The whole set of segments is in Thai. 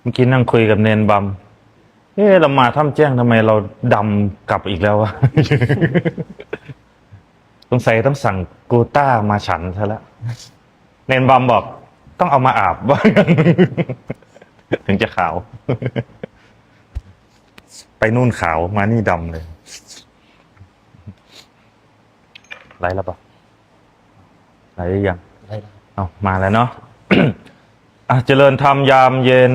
เมื่อกี้นั่งคุยกับเนนบัมเรามาถ้ำแจ้งทำไมเราดำกลับอีกแล้ววะ สงสัยต้องสั่งกูต้ามาฉันซะแล้วเนนบัมบอกต้องเอามาอาบ ว่าถึงจะขาว ไปนู่นขาวมานี่ดำเลยไรแล้วปะไรหรือยัง ได้แล้ว เอามาแล้วเนาะ เจริญธรรมยามเย็น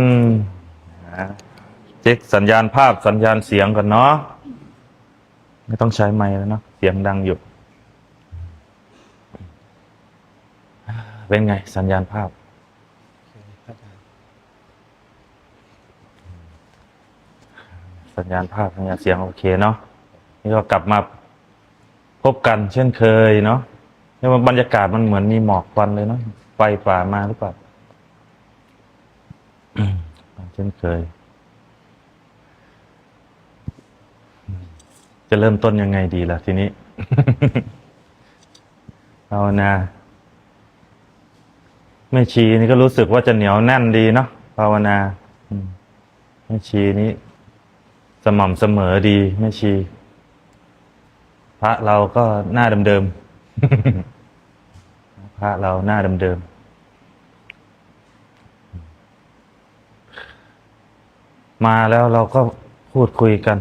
เช็คสัญญาณภาพสัญญาณเสียงก่อนเนาะไม่ต้องใช้ไมค์แล้วเนาะเสียงดังอยู่เป็นไงสัญญาณภาพ โอเคพระอาจารย์ สัญญาณภาพสัญญาณเสียงโอเคเนาะนี่ก็กลับมาพบกันเช่นเคยเนาะนี่ว่าบรรยากาศมันเหมือนมีหมอกควันเลยเนาะไฟป่ามาหรือเปล่า เช่นเคยจะเริ่มต้นยังไงดีล่ะทีนี้ เอานะแม่ชีนี่ก็รู้สึกว่าจะเหนียวแน่นดีเนาะภาวนาแม่ชีนี้สม่ำเสมอดีแม่ชี พระเราก็หน้าเดิมๆ พระเราหน้าเดิมๆมาแล้วเราก็พูดคุยกัน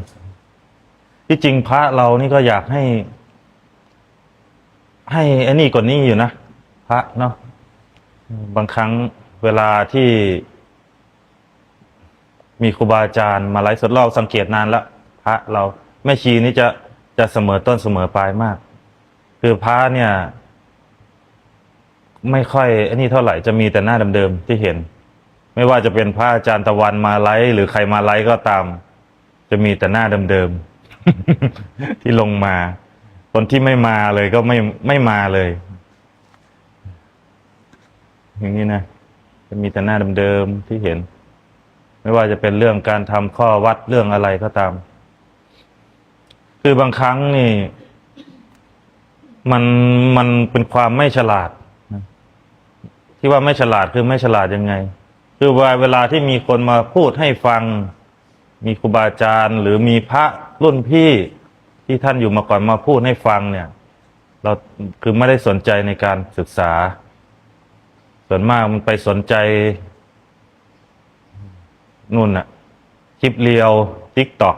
ที่จริงพระเรานี่ก็อยากให้ไอ้นี่กว่านี้อยู่นะพระเนาะบางครั้งเวลาที่มีครูบาอาจารย์มาไลฟ์สดเราสังเกตนานแล้วพระเราแม่ชีนี่จะเสมอต้นเสมอปลายมาก คือพระเนี่ย ไม่ค่อยไอ้นี่เท่าไหร่จะมีแต่หน้าเดิมๆที่เห็น ไม่ว่าจะเป็นพระอาจารย์ตะวันมาไลฟ์หรือใครมาไลฟ์ก็ตาม จะมีแต่หน้าเดิมๆ ที่ลงมา คนที่ไม่มาเลยก็ไม่มาเลย อย่างนี้นะจะมีแต่หน้าเดิมๆที่เห็น ไม่ว่าจะเป็นเรื่องการทำข้อวัดเรื่องอะไรก็ตาม คือบางครั้งนี่มันเป็นความไม่ฉลาดนะที่ว่าไม่ฉลาดคือไม่ฉลาดยังไง คือว่าเวลาที่มีคนมาพูดให้ฟัง มีครูบาอาจารย์หรือมีพระรุ่นพี่ที่ท่านอยู่มาก่อนมาพูดให้ฟังเนี่ย เราคือไม่ได้สนใจในการศึกษา ส่วนมากมันไปสนใจนู่นน่ะคลิปเรียวติ๊กต็อก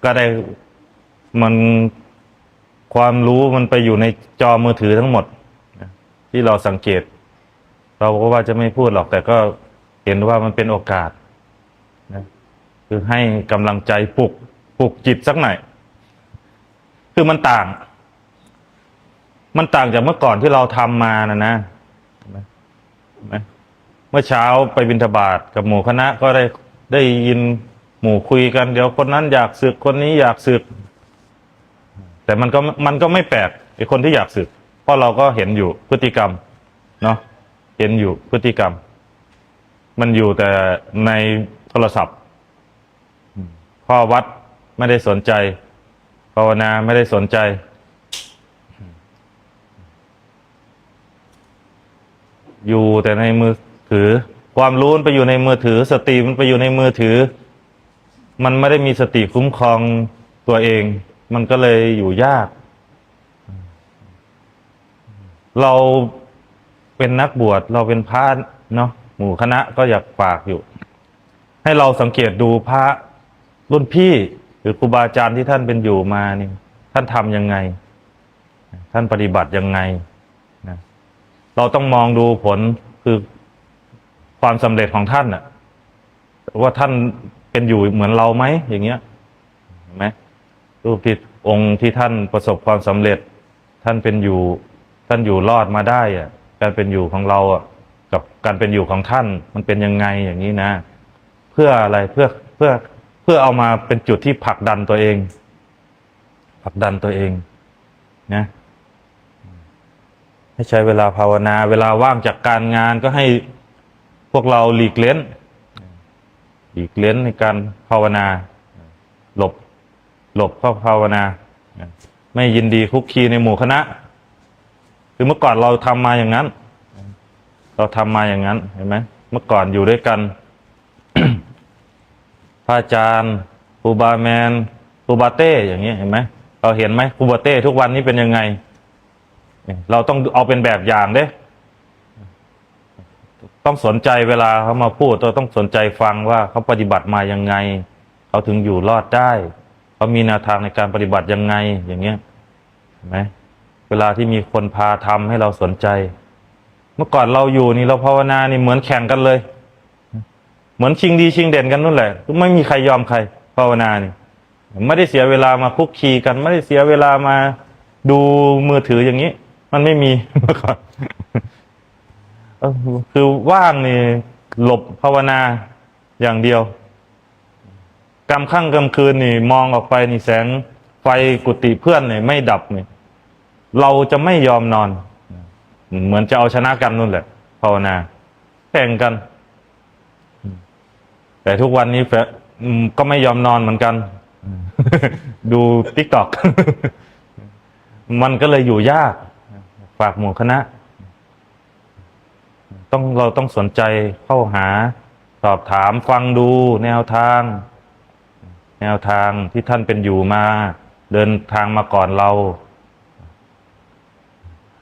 ก็ได้มันความรู้มันไปอยู่ในจอมือถือทั้งหมดที่เราสังเกต เราก็ว่าจะไม่พูดหรอกแต่ก็เห็นว่ามันเป็นโอกาสนะคือให้กำลังใจปลุกจิตสักหน่อยคือมันต่างจากเมื่อก่อนที่เราทำมานะเห็นไหมเมื่อเช้าไปบิณฑบาตกับหมู่คณะก็ได้ยินหมู่คุยกันเดี๋ยวคนนั้นอยากสึกคนนี้อยากสึกแต่มันก็ไม่แปลกไอ้คนที่อยากสึกเพราะเราก็เห็นอยู่พฤติกรรมเนาะเห็นอยู่พฤติกรรมมันอยู่แต่ในโทรศัพท์ข้อวัดไม่ได้สนใจภาวนาไม่ได้สนใจอยู่แต่ในมือถือความรู้มันไปอยู่ในมือถือสติมันไปอยู่ในมือถือมันไม่ได้มีสติคุ้มครองตัวเองมันก็เลยอยู่ยากเราเป็นนักบวชเราเป็นพระเนาะหมู่คณะก็อยากฝากอยู่ให้เราสังเกตดูพระรุ่นพี่หรือครูบาอาจารย์ที่ท่านเป็นอยู่มานี่ท่านทำยังไงท่านปฏิบัติยังไงนะเราต้องมองดูผลคือความสำเร็จของท่านน่ะว่าท่านเป็นอยู่เหมือนเราไหมอย่างเงี้ยเห็นไหมรูปที่องค์ที่ท่านประสบความสำเร็จท่านเป็นอยู่ท่านอยู่รอดมาได้อ่ะการเป็นอยู่ของเราอ่ะกับการเป็นอยู่ของท่านมันเป็นยังไงอย่างนี้นะเพื่ออะไรเพื่อเอามาเป็นจุดที่ผลักดันตัวเองนะให้ใช้เวลาภาวนาเวลาว่างจากการงานก็ให้พวกเราหลีกเล้นในการภาวนาหลบเข้าภาวนาไม่ยินดีคุกคีในหมู่คณะคือเมื่อก่อนเราทำมาอย่างนั้นเห็นไหม เมื่อก่อนอยู่ด้วยกัน พระอาจารย์ครูบาแมนครูบาเต้อย่างเงี้ยเห็นไหมเราเห็นไหมครูบาเต้ทุกวันนี้เป็นยังไงเราต้องเอาเป็นแบบอย่างเด้ต้องสนใจเวลาเขามาพูดเราต้องสนใจฟังว่าเขาปฏิบัติมายังไงเขาถึงอยู่รอดได้เขามีแนวทางในการปฏิบัติยังไงอย่างเงี้ยเห็นไหมเวลาที่มีคนพาทำให้เราสนใจเมื่อก่อนเราอยู่นี่เราภาวนานี่เหมือนแข่งกันเลยเหมือนชิงดีชิงเด่นกันนู่นแหละไม่มีใครยอมใครภาวนานี่ไม่ได้เสียเวลามาคุกคีกันไม่ได้เสียเวลามาดูมือถืออย่างนี้มันไม่มีเมื่อก่อนคือว่างนี่หลบภาวนาอย่างเดียวกลางค่ำกลางคืนนี่มองออกไปนี่แสงไฟกุฏิเพื่อนนี่ไม่ดับนี่เราจะไม่ยอมนอนเหมือนจะเอาชนะกันนู่นแหละภาวนาแข่งกันแต่ทุกวันนี้ก็ไม่ยอมนอนเหมือนกัน ดูติ๊กต็อก มันก็เลยอยู่ยากฝากหมู่คณะเราต้องสนใจเข้าหาสอบถามฟังดูแนวทางที่ท่านเป็นอยู่มาเดินทางมาก่อนเรา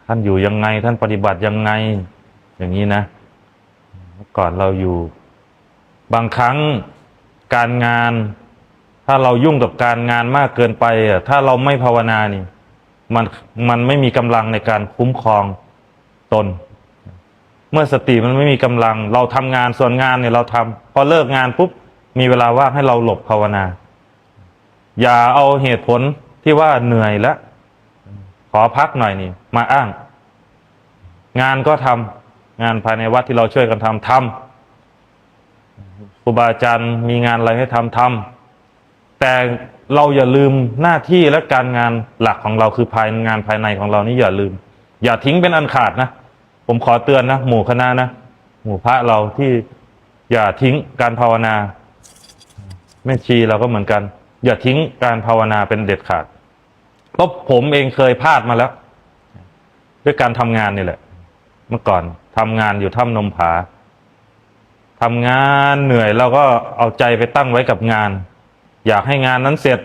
ท่านอยู่ยังไงท่านปฏิบัติยังไงอย่างนี้นะเมื่อก่อนเราอยู่บางครั้งการงานถ้าเรายุ่งกับการงานมากเกินไปถ้าเราไม่ภาวนานี่มันไม่มีกำลังในการคุ้มครองตนเมื่อสติมันไม่มีกำลังเราทำงานส่วนงานเนี่ยเราทำพอเลิกงานปุ๊บมีเวลาว่างให้เราหลบภาวนาอย่าเอาเหตุผลที่ว่าเหนื่อยแล้วขอพักหน่อยนี่มาอ้างงานก็ทำงานภายในวัดที่เราช่วยกันทำครูบาอาจารย์มีงานอะไรให้ทำแต่เราอย่าลืมหน้าที่และการงานหลักของเราคืองานภายในของเรานี่อย่าลืมอย่าทิ้งเป็นอันขาดนะผมขอเตือนนะหมู่คณะนะหมู่พระเราที่อย่าทิ้งการภาวนาแม่ชีเราก็เหมือนกันอย่าทิ้งการภาวนาเป็นเด็ดขาดเพราะผมเองเคยพลาดมาแล้วด้วยการทำงานนี่แหละเมื่อก่อนทำงานอยู่ถ้ำนมผาทำงานเหนื่อยเราก็เอาใจไปตั้งไว้กับงานอยากให้งานนั้นเสร็จ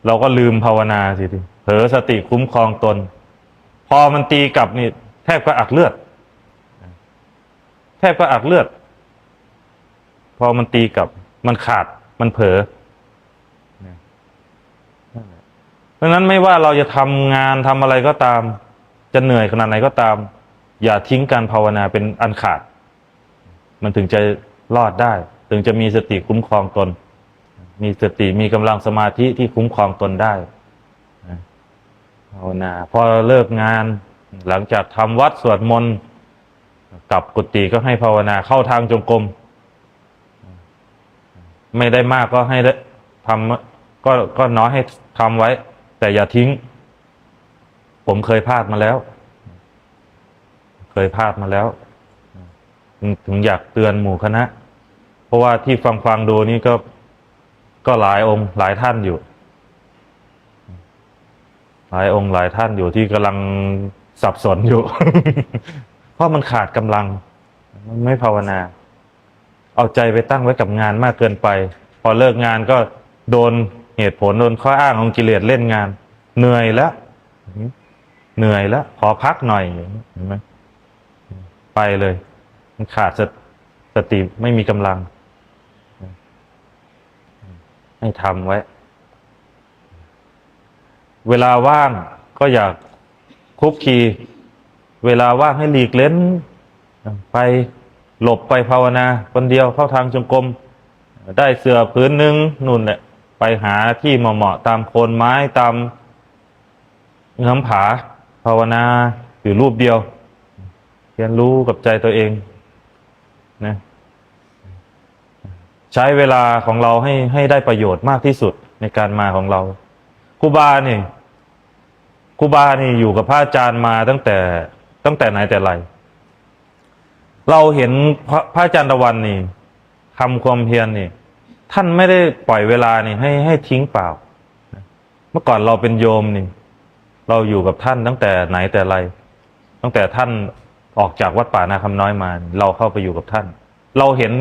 เราก็ลืมภาวนาสิทีเผลอสติคุ้มครองตนพอมันตีกลับนี่แทบก็อักเลือดพอมันตีกลับมันขาดมันเผลอเพราะฉะนั้นไม่ว่าเราจะทำงานทำอะไรก็ตามจะเหนื่อยขนาดไหนก็ตามอย่าทิ้งการภาวนาเป็นอันขาดมันถึงจะรอดได้ถึงจะมีสติคุ้มครองตนมีสติมีกำลังสมาธิที่คุ้มครองตนได้ภาวนาพอเลิกงานหลังจากทำวัดสวดมนต์กลับกุฏิก็ให้ภาวนาเข้าทางจงกรมไม่ได้มากก็ให้ทำก็น้อยให้ทำไว้แต่อย่าทิ้งผมเคยพลาดมาแล้วถึงอยากเตือนหมู่คณะเพราะว่าที่ฟังดูนี่ก็หลายองค์หลายท่านอยู่หลายองค์หลายท่านอยู่ที่กำลังสับสนอยู่ เพราะมันขาดกำลังมันไม่ภาวนาเอาใจไปตั้งไว้กับงานมากเกินไปพอเลิกงานก็โดนเหตุผลโดนข้ออ้างของกิเลสเล่นงานเหนื่อยแล้วขอพักหน่อยเห็นไหมไปเลยมันขาดสติไม่มีกำลังให้ทำไว้เวลาว่างก็อยากคุกคีเวลาว่างให้หลีกเล้นไปหลบไปภาวนาคนเดียวเข้าทางจงกรมได้เสื่อพื้นนึงนู่นแหละไปหาที่เหมาะๆตามโคนไม้ตามเงื้อมผาภาวนาอยู่รูปเดียวเรียนรู้กับใจตัวเองนะใช้เวลาของเราให้ได้ประโยชน์มากที่สุดในการมาของเราครูบานี่อยู่กับพระอาจารย์มาตั้งแต่ไหนแต่ไรเราเห็นพระอาจารย์ตะวันนี่ทำความเพียรนี่ท่านไม่ได้ปล่อยเวลานี่ให้ทิ้งเปล่าเมื่อก่อนเราเป็นโยมนี่เราอยู่กับท่านตั้งแต่ไหนแต่ไรตั้งแต่ท่าน ออกจากวัดป่านาคำน้อยมา เราเข้าไปอยู่กับท่าน เราเห็น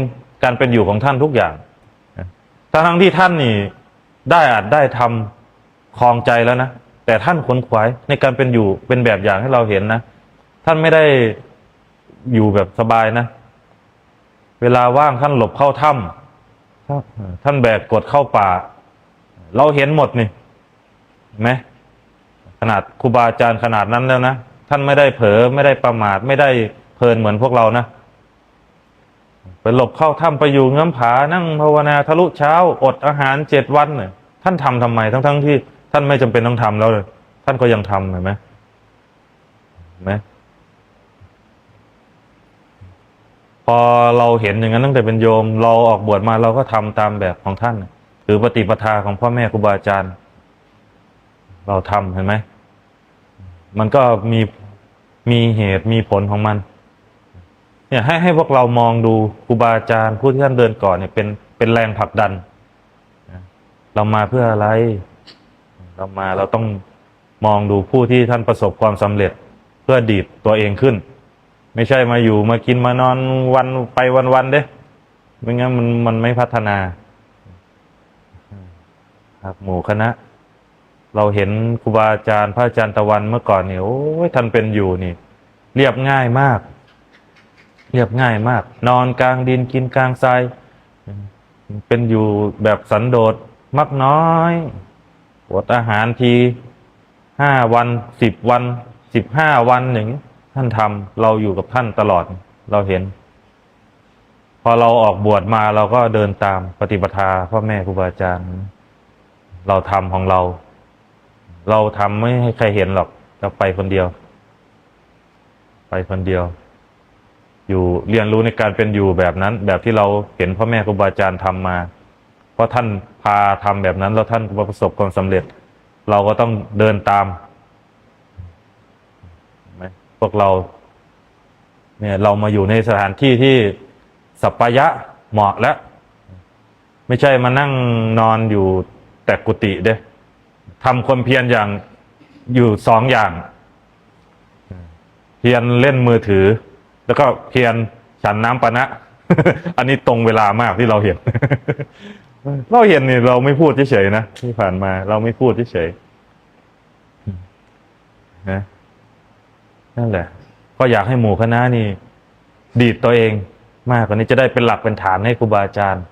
การเป็นอยู่ของท่านทุกอย่างทั้งที่ท่านนี่ได้อาจได้ทำครองใจแล้วนะแต่ท่านขวนขวายในการเป็นอยู่เป็นแบบอย่างให้เราเห็นนะท่านไม่ได้อยู่แบบสบายนะเวลาว่างท่านหลบเข้าถ้ำท่านแบกกดเข้าป่าเราเห็นหมดนี่เห็นไหมขนาดครูบาอาจารย์ขนาดนั้นแล้วนะท่านไม่ได้เผลอไม่ได้ประมาทไม่ได้เพลินเหมือนพวกเรานะไปหลบเข้าถ้ำไปอยู่เงื้อมผานั่งภาวนาทะลุเช้าอดอาหาร7 วันเนี่ยท่านทำไมทั้งที่ท่านไม่จำเป็นต้องทำแล้วเลยท่านก็ยังทำเห็นไหมเห็นไหมพอเราเห็นอย่างนั้นตั้งแต่เป็นโยมเราออกบวชมาเราก็ทำตามแบบของท่านหรือปฏิปทาของพ่อแม่ครูบาอาจารย์เราทำเห็นไหมมันก็มีเหตุมีผลของมันเนี่ยให้พวกเรามองดูครูบาอาจารย์ผู้ที่ท่านเดินก่อนเนี่ยเป็นแรงผลักดันเรามาเพื่ออะไรเราต้องมองดูผู้ที่ท่านประสบความสำเร็จเพื่อดีดตัวเองขึ้นไม่ใช่มาอยู่มากินมานอนวันไปวันเด้ไม่งั้นมันไม่พัฒนาครับหมู่คณะเราเห็นครูบาอาจารย์พระอาจารย์ตะวันเมื่อก่อนเนี่ยโอ้ยท่านเป็นอยู่นี่เรียบง่ายมากนอนกลางดินกินกลางทรายเป็นอยู่แบบสันโดษมักน้อยอดอาหารที5 วัน10 วัน15 วันอย่างนี้ท่านทำเราอยู่กับท่านตลอดเราเห็นพอเราออกบวชมาเราก็เดินตามปฏิปทาพ่อแม่ครูบาอาจารย์เราทำของเราทำไม่ให้ใครเห็นหรอกเราไปคนเดียวอยู่เรียนรู้ในการเป็นอยู่แบบนั้นแบบที่เราเห็นพ่อแม่ครูบาอาจารย์ทำมาเพราะท่านพาทำแบบนั้นแล้วท่านประสบความสำเร็จเราก็ต้องเดินตามพวกเราเนี่ยเรามาอยู่ในสถานที่ที่สัปปายะเหมาะแล้วไม่ใช่มานั่งนอนอยู่แต่กุฏิเด้ทำความเพียรอย่างอยู่2 อย่างเพียรเล่นมือถือแล้วก็เพียรฉันน้ำปานะ อันนี้ตรงเวลามากที่เราเห็น นี่เราไม่พูดเฉยๆนะที่ผ่านมาเราไม่พูดเฉยๆนะนั่นแหละก็อยากให้หมู่คณะนี่ดีดตัวเองมากกว่านี้จะได้เป็นหลักเป็นฐานให้ครูบาอาจารย์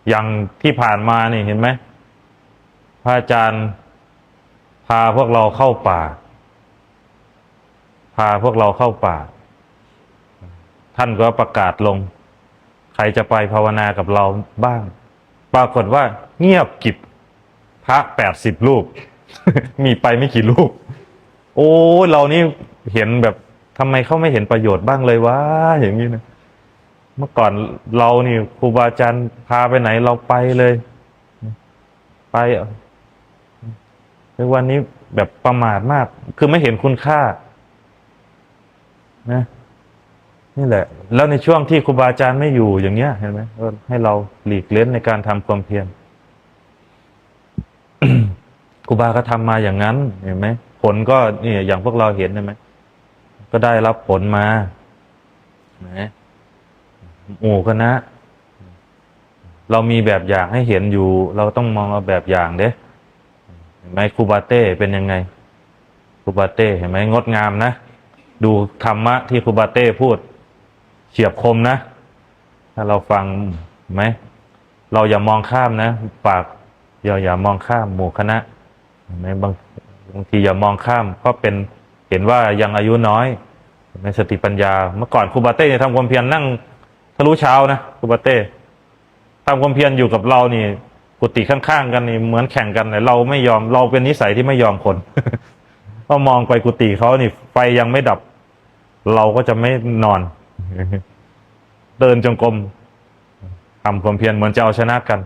อย่างที่ผ่านมานี่เห็นไหมพระอาจารย์พาพวกเราเข้าป่าท่านก็ประกาศลงใครจะไปภาวนากับเราบ้างปรากฏว่าเงียบกริบพระ80 รูป มีไปไม่กี่รูปโอ้เรานี่เห็นแบบทำไมเขาไม่เห็นประโยชน์บ้างเลยวะอย่างนี้นะเมื่อก่อนเรานี่ครูบาอาจารย์พาไปไหนเราไปเลยไปในวันนี้แบบประมาทมากคือไม่เห็นคุณค่านะนี่แหละแล้วในช่วงที่ครูบาอาจารย์ไม่อยู่อย่างเงี้ยเห็นไหมให้เราหลีกเล่นในการทำความเพียร ครูบาก็ทำมาอย่างนั้นเห็นไหมผลก็เนี่ยอย่างพวกเราเห็นใช่ไหมก็ได้รับผลมานะหมู่คณะเรามีแบบอย่างให้เห็นอยู่เราต้องมองเอาแบบอย่างเด้เห็นไหมครูบาเต้เป็นยังไงครูบาเต้เห็นไหมงดงามนะดูธรรมะที่ครูบาเต้พูดเฉียบคมนะถ้าเราฟังไหมเราอย่ามองข้ามนะฝากอย่ามองข้ามหมู่คณะเห็นไหมบางทีอย่ามองข้ามเพราะเป็นเห็นว่ายังอายุน้อยในสติปัญญาเมื่อก่อนครูบาเต้เนี่ยทำความเพียรนั่งทะลุเช้านะครูบาเต้ทำความเพียรอยู่กับเรานี่กุฏิข้างๆกันนี่เหมือนแข่งกันเลยเราไม่ยอมเราเป็นนิสัยที่ไม่ยอมคน พอมองไปกุฏิเขานี่ไฟยังไม่ดับเราก็จะไม่นอน เดินจงกรมทำความเพียรเหมือนจะเอาชนะกัน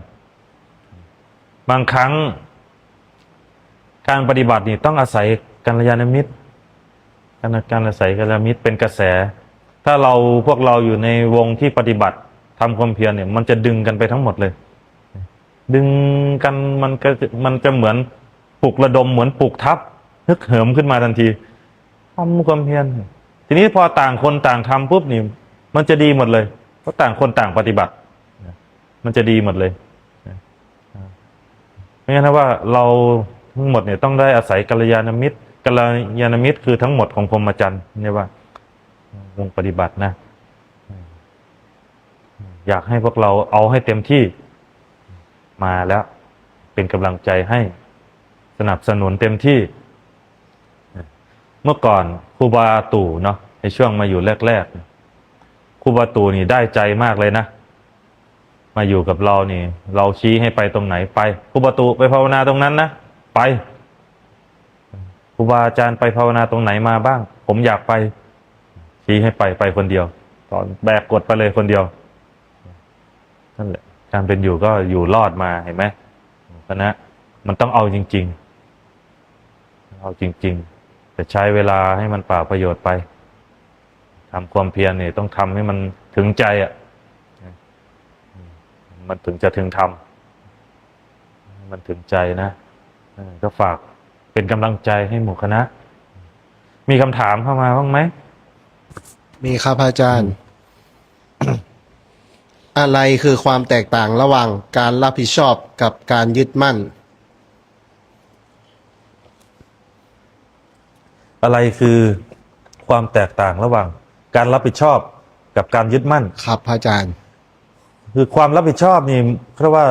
บางครั้งการปฏิบัตินี่ต้องอาศัยกัลยาณมิตรการอาศัยกัลยาณมิตรเป็นกระแสถ้าพวกเราอยู่ในวงที่ปฏิบัติทำความเพียรเนี่ยมันจะดึงกันไปทั้งหมดเลยดึงกันมันจะเหมือนปลุกระดมเหมือนปลุกทัพฮึกเหิมขึ้นมาทันทีทำความเพียร ทีนี้พอต่างคนต่างทำปุ๊บนี่มันจะดีหมดเลยเพราะต่างคนต่างปฏิบัติมันจะดีหมดเลยไม่งั้นนะว่าเราทั้งหมดเนี่ยต้องได้อาศัยกัลยาณมิตรกัลยาณมิตรคือทั้งหมดของพรหมจรรย์เนี่ยว่าวงปฏิบัตินะอยากให้พวกเราเอาให้เต็มที่มาแล้วเป็นกำลังใจให้สนับสนุนเต็มที่เมื่อก่อนครูบาตู่เนาะในช่วงมาอยู่แรกๆครูบาตู่นี่ได้ใจมากเลยนะมาอยู่กับเรานี่เราชี้ให้ไปตรงไหนไปครูบาตู่ไปภาวนาตรงนั้นนะไปครูบาอาจารย์ไปภาวนาตรงไหนมาบ้างผมอยากไปชี้ให้ไปคนเดียวตอนแบกกดไปเลยคนเดียวนั่นแหละการเป็นอยู่ก็อยู่รอดมาเห็นไหมคณะมันต้องเอาจริงๆเอาจริงๆแต่ใช้เวลาให้มันเปล่าประโยชน์ไปทำความเพียรเนี่ยต้องทำให้มันถึงใจอ่ะมันถึงจะถึงธรรมมันถึงใจนะก็ฝากเป็นกำลังใจให้หมู่คณะมีคำถามเข้ามาบ้างไหมมีครับอาจารย์ อะไรคือความแตกต่างระหว่างการรับผิดชอบกับการยึดมั่น อะไรคือความแตกต่างระหว่างการรับผิดชอบกับการยึดมั่นครับอาจารย์ คือความรับผิดชอบนี่เพราะว่า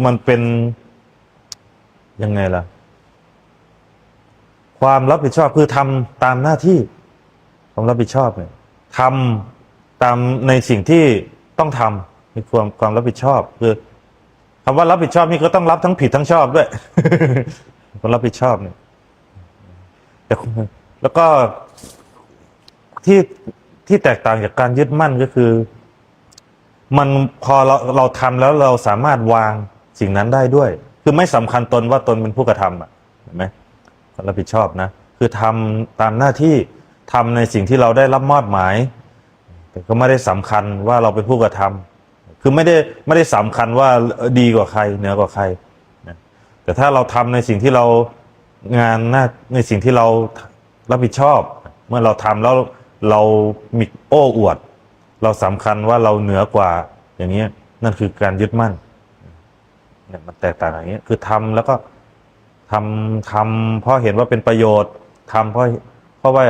มันเป็นยังไงล่ะความรับผิดชอบคือทำตามหน้าที่ความรับผิดชอบเนี่ยทำตามในสิ่งที่ต้องทำมีความรับผิดชอบคือคำว่ารับผิดชอบนี่ก็ต้องรับทั้งผิดทั้งชอบด้วย ความรับผิดชอบเนี่ยแต่แล้วก็ที่แตกต่างจากการยึดมั่นก็คือมันพอเราทำแล้วเราสามารถวางสิ่งนั้นได้ด้วยคือไม่สำคัญตนว่าตนเป็นผู้กระทำอ่ะเห็นไหมความรับผิดชอบนะคือทำตามหน้าที่ทำในสิ่งที่เราได้รับมอบหมายแต่ก็ไม่ได้สำคัญว่าเราเป็นผู้กระทำคือไม่ได้สำคัญว่าดีกว่าใครเหนือกว่าใครนะแต่ถ้าเราทำในสิ่งที่เราในสิ่งที่เรารับผิดชอบเมื่อเราทำแล้วเรามีโอ้อวดเราสำคัญว่าเราเหนือกว่าอย่างนี้นั่นคือการยึดมั่นเนี่ยมันแตกต่างอย่างนี้คือทำแล้วก็ทำเพราะเห็นว่าเป็นประโยชน์ทำเพราะว่า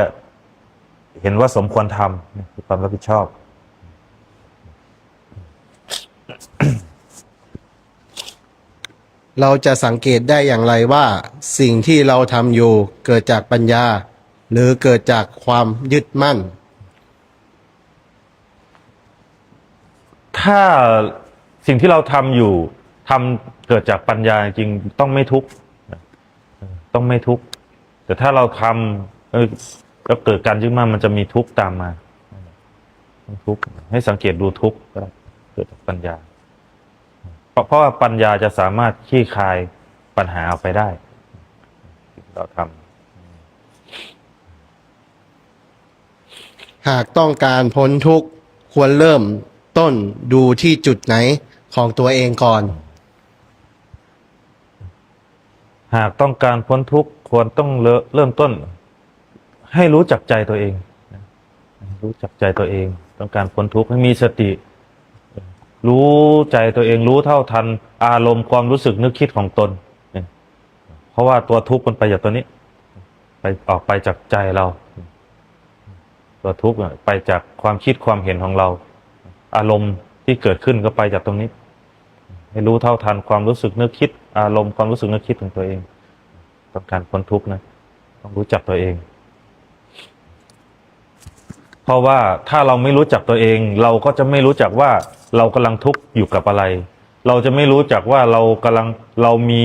เห็นว่าสมควรทำนี่คือความรับผิดชอบ เราจะสังเกตได้อย่างไรว่าสิ่งที่เราทำอยู่เกิดจากปัญญาหรือเกิดจากความยึดมั่น ถ้าสิ่งที่เราทำอยู่เกิดจากปัญญาจริงต้องไม่ทุกข์ต้องไม่ทุกข์แต่ถ้าเราทำแล้วเกิดการยึดมั่นมันจะมีทุกข์ตามมาทุกข์ให้สังเกตดูทุกข์ก็ได้เกิดจากปัญญาเพราะว่าปัญญาจะสามารถคลี่คลายปัญหาออกไปได้เราทหากต้องการพ้นทุกข์ควรเริ่มต้นดูที่จุดไหนของตัวเองก่อน หากต้องการพ้นทุกข์ควรต้องเริ่มต้นให้รู้จักใจตัวเองรู้จักใจตัวเองต้องการพ้นทุกข์ให้มีสติรู้ใจตัวเองรู้เท่าทันอารมณ์ความรู้สึกนึกคิดของตนเพราะว่าตัวทุกข์มันไปจากตัวนี้ออกไปจากใจเราตัวทุกข์ไปจากความคิดความเห็นของเราอารมณ์ที่เกิดขึ้นก็ไปจากตรงนี้ให้รู้เท่าทันความรู้สึกนึกคิดอารมณ์ความรู้สึกนึกคิดของตัวเองต้องการพ้นทุกข์นะต้องรู้จักตัวเองเพราะว่าถ้าเราไม่รู้จักตัวเองเราก็จะไม่รู้จักว่าเรากำลังทุกข์อยู่กับอะไรเราจะไม่รู้จักว่าเรามี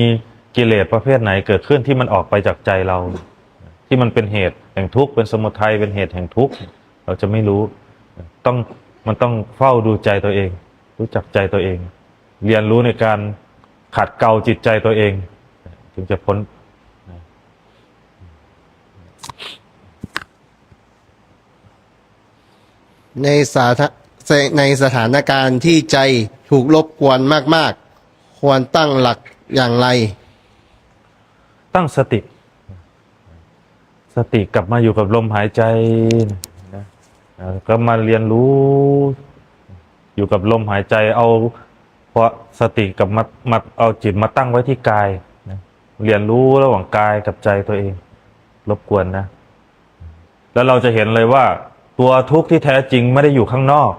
กิเลสประเภทไหนเกิดขึ้นที่มันออกไปจากใจเราที่มันเป็นเหตุแห่งทุกข์เป็นสมุทัยเป็นเหตุแห่งทุกข์เราจะไม่รู้มันต้องเฝ้าดูใจตัวเองรู้จักใจตัวเองเรียนรู้ในการขัดเกลาจิตใจตัวเองถึงจะพ้นในสถานการณ์ที่ใจถูกรบกวนมากๆควรตั้งหลักอย่างไรตั้งสติ ติกลับมาอยู่กับลมหายใจนะก็มาเรียนรู้อยู่กับลมหายใจเอาพอสติกลับมาเอาจิตมาตั้งไว้ที่กายนะเรียนรู้ระหว่างกายกับใจตัวเองรบกวนนะแล้วเราจะเห็นเลยว่าตัวทุกข์ที่แท้จริงไม่ได้อยู่ข้างนอก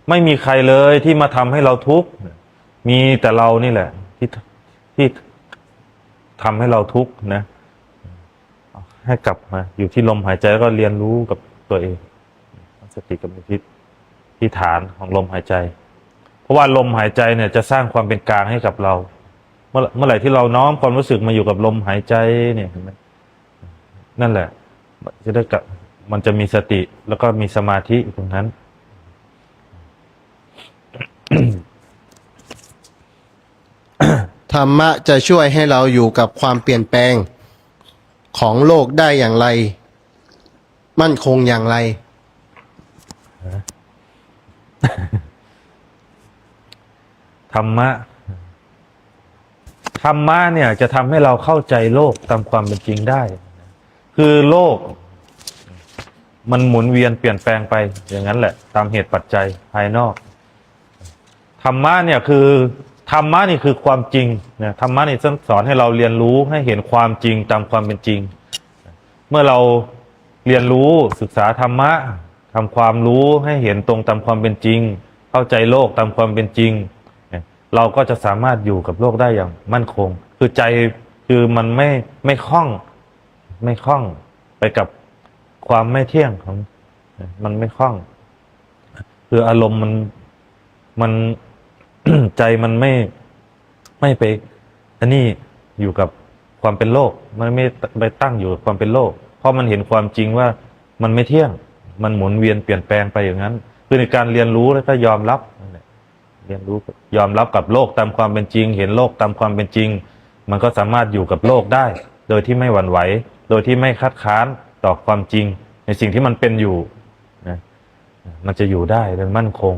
ไม่มีใครเลยที่มาทำให้เราทุกข์มีแต่เรานี่แหละที่ทำให้เราทุกข์นะให้กลับมาอยู่ที่ลมหายใจแล้วก็เรียนรู้กับตัวเองสติกับที่ฐานของลมหายใจเพราะว่าลมหายใจเนี่ยจะสร้างความเป็นกลางให้กับเราเมื่อไหร่ที่เราน้อมความรู้สึกมาอยู่กับลมหายใจเนี่ยเห็นไหมนั่นแหละจะได้กับมันจะมีสติแล้วก็มีสมาธิตรงนั้น ธรรมะจะช่วยให้เราอยู่กับความเปลี่ยนแปลงของโลกได้อย่างไร มั่นคงอย่างไร ธรรมะเนี่ยจะทำให้เราเข้าใจโลกตามความเป็นจริงได้คือโลกมันหมุนเวียนเปลี่ยนแปลงไปอย่างนั้นแหละตามเหตุปัจจัยภายนอกธรรมะเนี่ยคือธรรมะนี่คือความจริงนะธรรมะนี่สอนให้เราเรียนรู้ให้เห็นความจริงตามความเป็นจริงเมื่อเราเรียนรู้ศึกษาธรรมะทำความรู้ให้เห็นตรงตามความเป็นจริงเข้าใจโลกตามความเป็นจริงเราก็จะสามารถอยู่กับโลกได้อย่างมั่นคงคือใจคือมันไม่คล้องไปกับความไม่เที่ยงของมันไม่คล้องคืออารมณ์มัน ใจมันไม่ไปอันนี้อยู่กับความเป็นโลกมันไม่ไปตั้งอยู่กับความเป็นโลกเพราะมันเห็นความจริงว่ามันไม่เที่ยงมันหมุนเวียนเปลี่ยนแปลงไปอย่างนั้นคือในการเรียนรู้แล้วก็ยอมรับเรียนรู้ยอมรับกับโลกตามความเป็นจริงเห็นโลกตามความเป็นจริงมันก็สามารถอยู่กับโลกได้โดยที่ไม่หวั่นไหวโดยที่ไม่คัดค้านต่อความจริงในสิ่งที่มันเป็นอยู่นะมันจะอยู่ได้โดยมั่นคง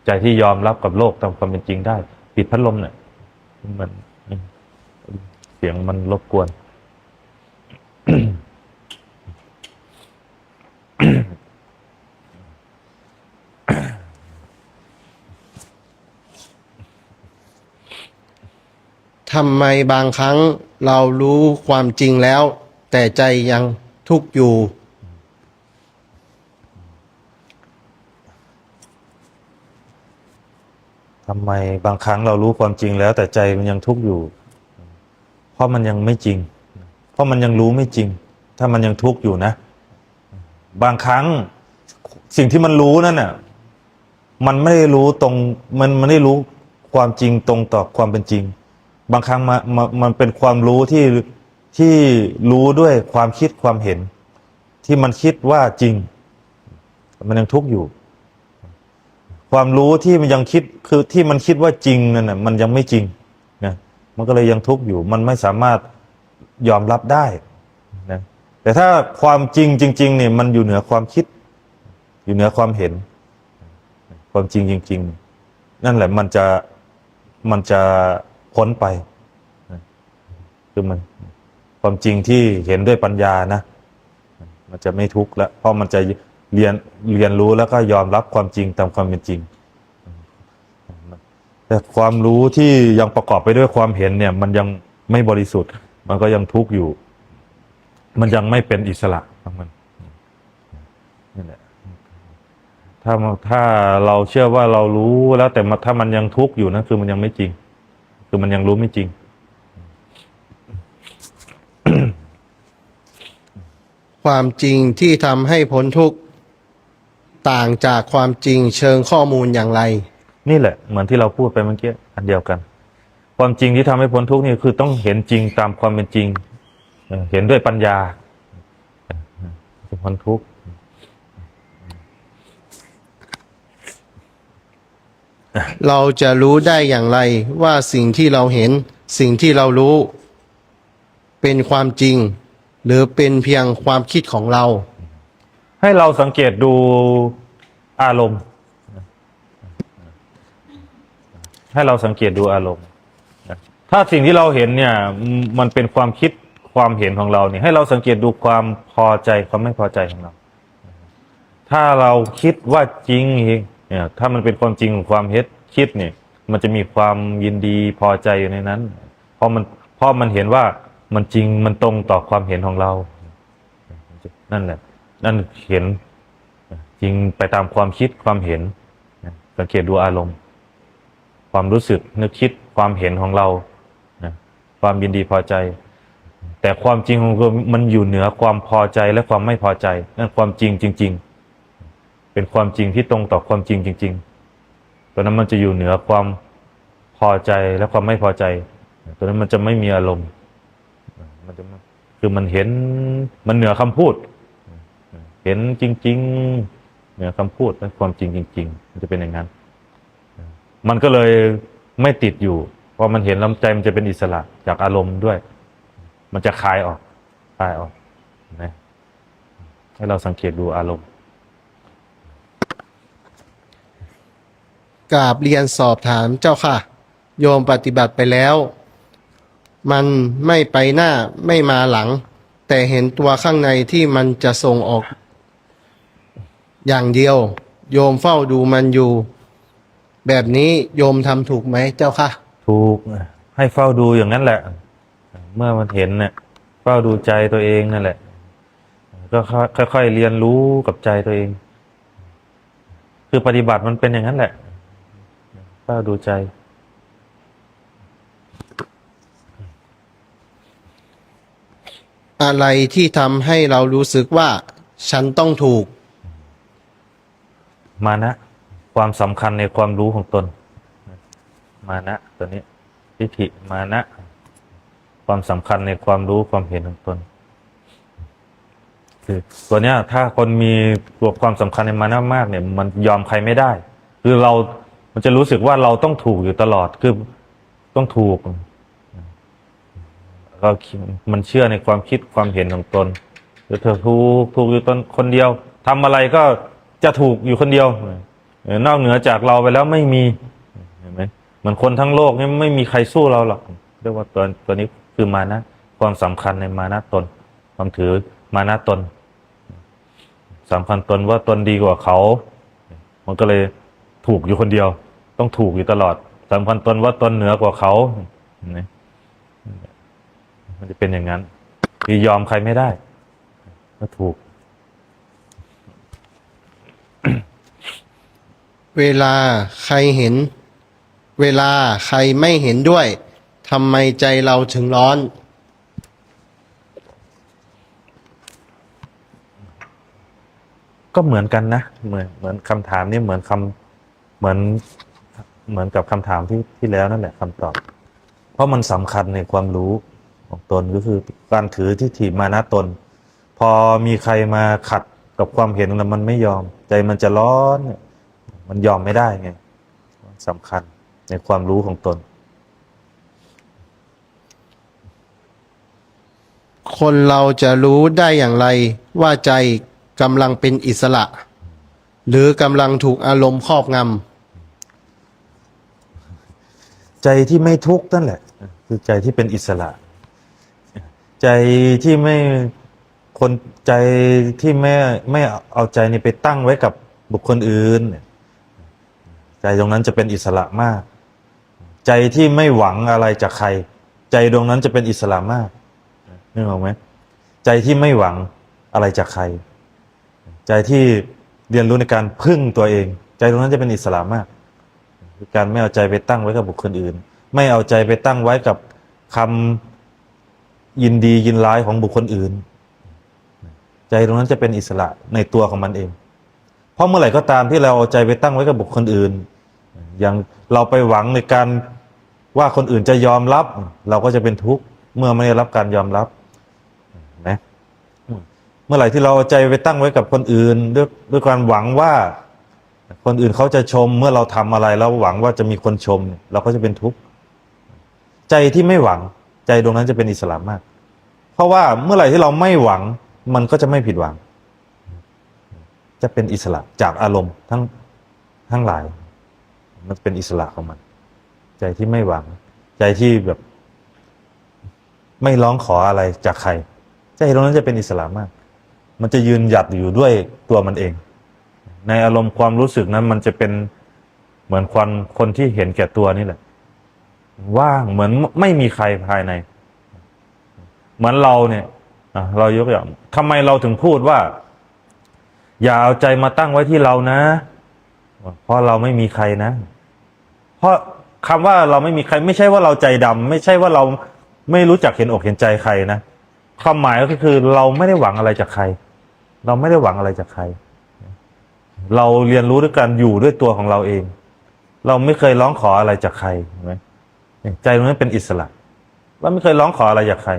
ใจที่ยอมรับกับโลกตามความเป็นจริงได้ปิดพัดลมเนี่ยมันเสียงมันรบกวน ทำไมบางครั้งเรารู้ความจริงแล้ว แต่ใจยังทุกข์อยู่ ทำไมบางครั้งเรารู้ความจริงแล้วแต่ใจมันยังทุกข์อยู่เพราะมันยังไม่จริงเพราะมันยังรู้ไม่จริงถ้ามันยังทุกข์อยู่นะบางครั้งสิ่งที่มันรู้นั่นน่ะมันไม่ได้รู้ตรงมันไม่ได้รู้ความจริงตรงต่อความเป็นจริงบางครั้งมันเป็นความรู้ที่รู้ด้วยความคิดความเห็นที่มันคิดว่าจริงมันยังทุกข์อยู่ความรู้ที่มันยังคิดคือที่มันคิดว่าจริงนั่นน่ะมันยังไม่จริงนะมันก็เลยยังทุกข์อยู่มันไม่สามารถยอมรับได้นะแต่ถ้าความจริงจริงๆเนี่ยมันอยู่เหนือความคิดอยู่เหนือความเห็นความจริงจริงๆนั่นแหละมันจะพ้นไปนะคือมันความจริงที่เห็นด้วยปัญญานะมันจะไม่ทุกข์แล้วเพราะมันจะเรียนรู้แล้วก็ยอมรับความจริงตามความเป็นจริงแต่ความรู้ที่ยังประกอบไปด้วยความเห็นเนี่ยมันยังไม่บริสุทธิ์มันก็ยังทุกข์อยู่มันยังไม่เป็นอิสระของมันนี่แหละถ้าเราเชื่อว่าเรารู้แล้วแต่ถ้ามันยังทุกข์อยู่นั่นคือมันยังไม่จริงคือมันยังรู้ไม่จริง ความจริงที่ทำให้พ้นทุกข์ต่างจากความจริงเชิงข้อมูลอย่างไร นี่แหละเหมือนที่เราพูดไปเมื่อกี้อันเดียวกันความจริงที่ทำให้พ้นทุกข์นี่คือต้องเห็นจริงตามความเป็นจริงเห็นด้วยปัญญาจะพ้นทุกข์ เราจะรู้ได้อย่างไรว่าสิ่งที่เราเห็นสิ่งที่เรารู้เป็นความจริงหรือเป็นเพียงความคิดของเราให้เราสังเกตดูอารมณ์ให้เราสังเกตดูอารมณ์ถ้าสิ่งที่เราเห็นเนี่ยมันเป็นความคิด ความเห็นของเราเนี่ยให้เราสังเกตดูความพอใจความไม่พอใจของเรา ถ้าเราคิดว่าจริงเนี่ยถ้ามันเป็นความจริงของความคิดเนี่ยมันจะมีความยินดีพอใจอยู่ในนั้นเพราะมันเห็นว่ามันจริงมันตรงต่อความเห็นของเรานั่นแหละนั่นเห็นจริงไปตามความคิดความเห็นสังเกตดูอารมณ์ความรู้สึกนึกคิดความเห็นของเราความยินดีพอใจแต่ความจริงของมันอยู่เหนือความพอใจและความไม่พอใจนั่นความจริงจริงๆเป็นความจริงที่ตรงต่อความจริงจริงๆตัวนั้นมันจะอยู่เหนือความพอใจและความไม่พอใจตัวนั้นมันจะไม่มีอารมณ์มันจะคือมันเห็นมันเหนือคำพูดเห็นจริงๆเหนือคำพูดและความจริงจริงๆมันจะเป็นอย่างนั้นมันก็เลยไม่ติดอยู่พอมันเห็นแล้วใจมันจะเป็นอิสระจากอารมณ์ด้วยมันจะคลายออกนะให้เราสังเกตดูอารมณ์กราบเรียนสอบถามเจ้าค่ะ โยมปฏิบัติไปแล้ว มันไม่ไปหน้าไม่มาหลัง แต่เห็นตัวข้างในที่มันจะส่งออก อย่างเดียว โยมเฝ้าดูมันอยู่ แบบนี้โยมทำถูกไหมเจ้าค่ะ ถูกให้เฝ้าดูอย่างนั้นแหละเมื่อมันเห็นเนี่ยเฝ้าดูใจตัวเองนั่นแหละก็ค่อยๆเรียนรู้กับใจตัวเอง คือปฏิบัติมันเป็นอย่างนั้นแหละเฝ้าดูใจอะไรที่ทำให้เรารู้สึกว่าฉันต้องถูก มานะความสำคัญในความรู้ของตนมานะตัวนี้ทิฏฐิมานะความสำคัญในความรู้ความเห็นของตนคือตัวเนี้ยถ้าคนมีตัวความสำคัญในมานะมากเนี่ยมันยอมใครไม่ได้คือมันจะรู้สึกว่าเราต้องถูกอยู่ตลอดคือต้องถูกก็มันเชื่อในความคิดความเห็นของตนเธอถูกอยู่ตนคนเดียวทำอะไรก็จะถูกอยู่คนเดียวนอกเหนือจากเราไปแล้วไม่มีเห็นไหมเหมือนคนทั้งโลกนี่ไม่มีใครสู้เราหรอกเรียกว่าตัวนี้คือมานะความสำคัญในมานะตนความถือมานะตนสำคัญตนว่าตนดีกว่าเขามันก็เลยถูกอยู่คนเดียวต้องถูกอยู่ตลอดสำคัญตนว่าตนเหนือกว่าเขาเห็นไหมมันจะเป็นอย่างนั้นคือยอมใครไม่ได้ก็ถูก เวลาใครเห็น เวลาใครไม่เห็นด้วยทำไมใจเราถึงร้อน ก็เหมือนกันนะเหมือนคำถามนี่เหมือนเหมือนเหมือนกับคำถามที่แล้วนั่นแหละคำตอบเพราะมันสำคัญในความรู้ของตนก็คือการถือทิฏฐิมานะตนพอมีใครมาขัดกับความเห็นของเรามันไม่ยอมใจมันจะร้อนมันยอมไม่ได้ไงสำคัญในความรู้ของตน คนเราจะรู้ได้อย่างไรว่าใจกำลังเป็นอิสระ หรือกำลังถูกอารมณ์ครอบงใจที่ไม่ทุกข์นั่นแหละคือใจที่เป็นอิสระ ใจที่ไม่คนใจที่ไม่เอาใจนี้ไปตั้งไว้กับบุคคลอื่นใจตรงนั้นจะเป็นอิสระมาก ใจที่ไม่หวังอะไรจากใคร ใจดวงนั้นจะเป็นอิสระมากนึกออกไหมใจที่ไม่หวังอะไรจากใคร ใจที่เรียนรู้ในการพึ่งตัวเอง ใจตรงนั้นจะเป็นอิสระมากคือการไม่เอาใจไปตั้งไว้กับบุคคลอื่นไม่เอาใจไปตั้งไว้กับคำยินดียินร้ายของบุคคลอื่นใจตรงนั้นจะเป็นอิสระในตัวของมันเองเพราะเมื่อไหร่ก็ตามที่เราเอาใจไปตั้งไว้กับบุคคลอื่นอย่างเราไปหวังในการว่าคนอื่นจะยอมรับเราก็จะเป็นทุกข์เมื่อไม่ได้รับการยอมรับนะเมื่อไหร่ที่เราเอาใจไปตั้งไว้กับคนอื่นด้วยการหวังว่าคนอื่นเขาจะชมเมื่อเราทำอะไรแล้วหวังว่าจะมีคนชมเราก็จะเป็นทุกข์ใจที่ไม่หวังใจดวงนั้นจะเป็นอิสระมากเพราะว่าเมื่อไหร่ที่เราไม่หวังมันก็จะไม่ผิดหวังจะเป็นอิสระจากอารมณ์ทั้งหลายมันเป็นอิสระของมันใจที่ไม่หวังใจที่แบบ ไม่ร้องขออะไรจากใครใจตรงนั้นจะเป็นอิสระมาก มันจะยืนหยัดอยู่ด้วยตัวมันเอง ในอารมณ์ความรู้สึกนั้นมันจะเป็นเหมือนคนที่เห็นแก่ตัวนี่แหละว่างเหมือนไม่มีใครภายใน เหมือนเราเนี่ยเรายกอย่างทำไมเราถึงพูดว่า อย่าเอาใจมาตั้งไว้ที่เรานะเพราะเราไม่มีใครนะ เพราะคำว่าเราไม่มีใครไม่ใช่ว่าเราใจดำไม่ใช่ว่าเราไม่รู้จักเห็นอกเห็นใจใครนะความหมายก็คือเราไม่ได้หวังอะไรจากใคร เราไม่ได้หวังอะไรจากใคร เราเรียนรู้ด้วยการอยู่ด้วยตัวของเราเอง เราไม่เคยร้องขออะไรจากใครเห็นไหมใจตรงนั้นเป็นอิสระเราไม่เคยร้องขออะไรจากใคร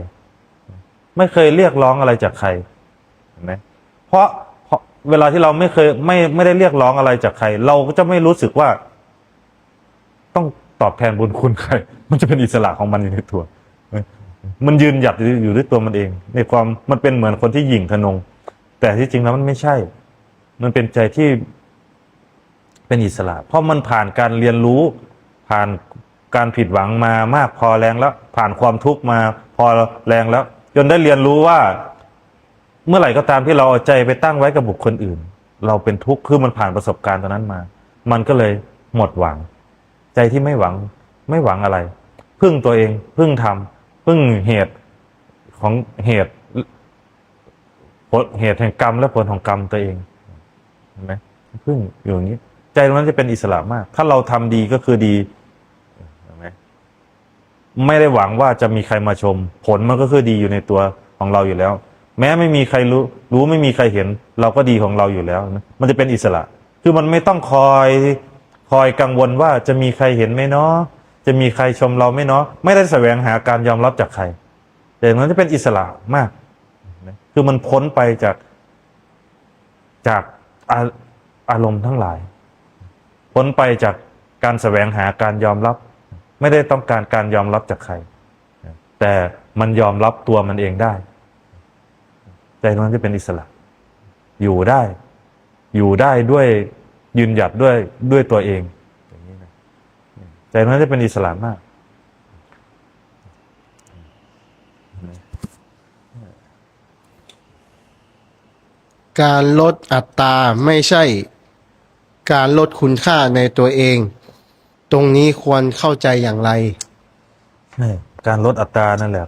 ไม่เคยเรียกร้องอะไรจากใครเห็นไหมเพราะเวลาที่เราไม่ได้เรียกร้องอะไรจากใคร เราก็จะไม่รู้สึกว่าต้องตอบแทนบุญคุณใคร มันจะเป็นอิสระของมันอยู่ในตัวมันยืนหยัดอยู่ด้วยตัวมันเอง ในความมันเป็นเหมือนคนที่หยิ่งทะนง แต่ที่จริงแล้วมันไม่ใช่ มันเป็นใจที่เป็นอิสระ เพราะมันผ่านการเรียนรู้ผ่านการผิดหวังมามากพอแรงแล้ว ผ่านความทุกข์มาพอแรงแล้ว จนได้เรียนรู้ว่า เมื่อไหร่ก็ตามที่เราเอาใจไปตั้งไว้กับบุคคลอื่น เราเป็นทุกข์คือมันผ่านประสบการณ์ตอนนั้นมา มันก็เลยหมดหวัง ใจที่ไม่หวังอะไร พึ่งตัวเองพึ่งธรรมพึ่งเหตุของเหตุแห่งกรรมและผลของกรรมตัวเองเห็นไหมพึ่งอยู่อย่างนี้ ใจตรงนั้นจะเป็นอิสระมาก ถ้าเราทำดีก็คือดีเห็นไหมไม่ได้หวังว่าจะมีใครมาชม ผลมันก็คือดีอยู่ในตัวของเราอยู่แล้ว แม้ไม่มีใครรู้ไม่มีใครเห็น เราก็ดีของเราอยู่แล้วนะมันจะเป็นอิสระ คือมันไม่ต้องคอยกังวลว่าจะมีใครเห็นไหมเนาะจะมีใครชมเราไหมเนาะไม่ได้แสวงหาการยอมรับจากใคร แต่มันจะเป็นอิสระมากคือมันพ้นไปจากอารมณ์ทั้งหลาย พ้นไปจากการแสวงหาการยอมรับ ไม่ได้ต้องการการยอมรับจากใคร แต่มันยอมรับตัวมันเองได้ใจนั้นจะเป็นอิสระอยู่ได้ด้วยยืนหยัดด้วยตัวเองอย่างนี้นะใจนั้นจะเป็นอิสระมากการลดอัตราไม่ใช่การลดคุณค่าในตัวเอง ตรงนี้ควรเข้าใจอย่างไร การลดอัตรานั่นแหละ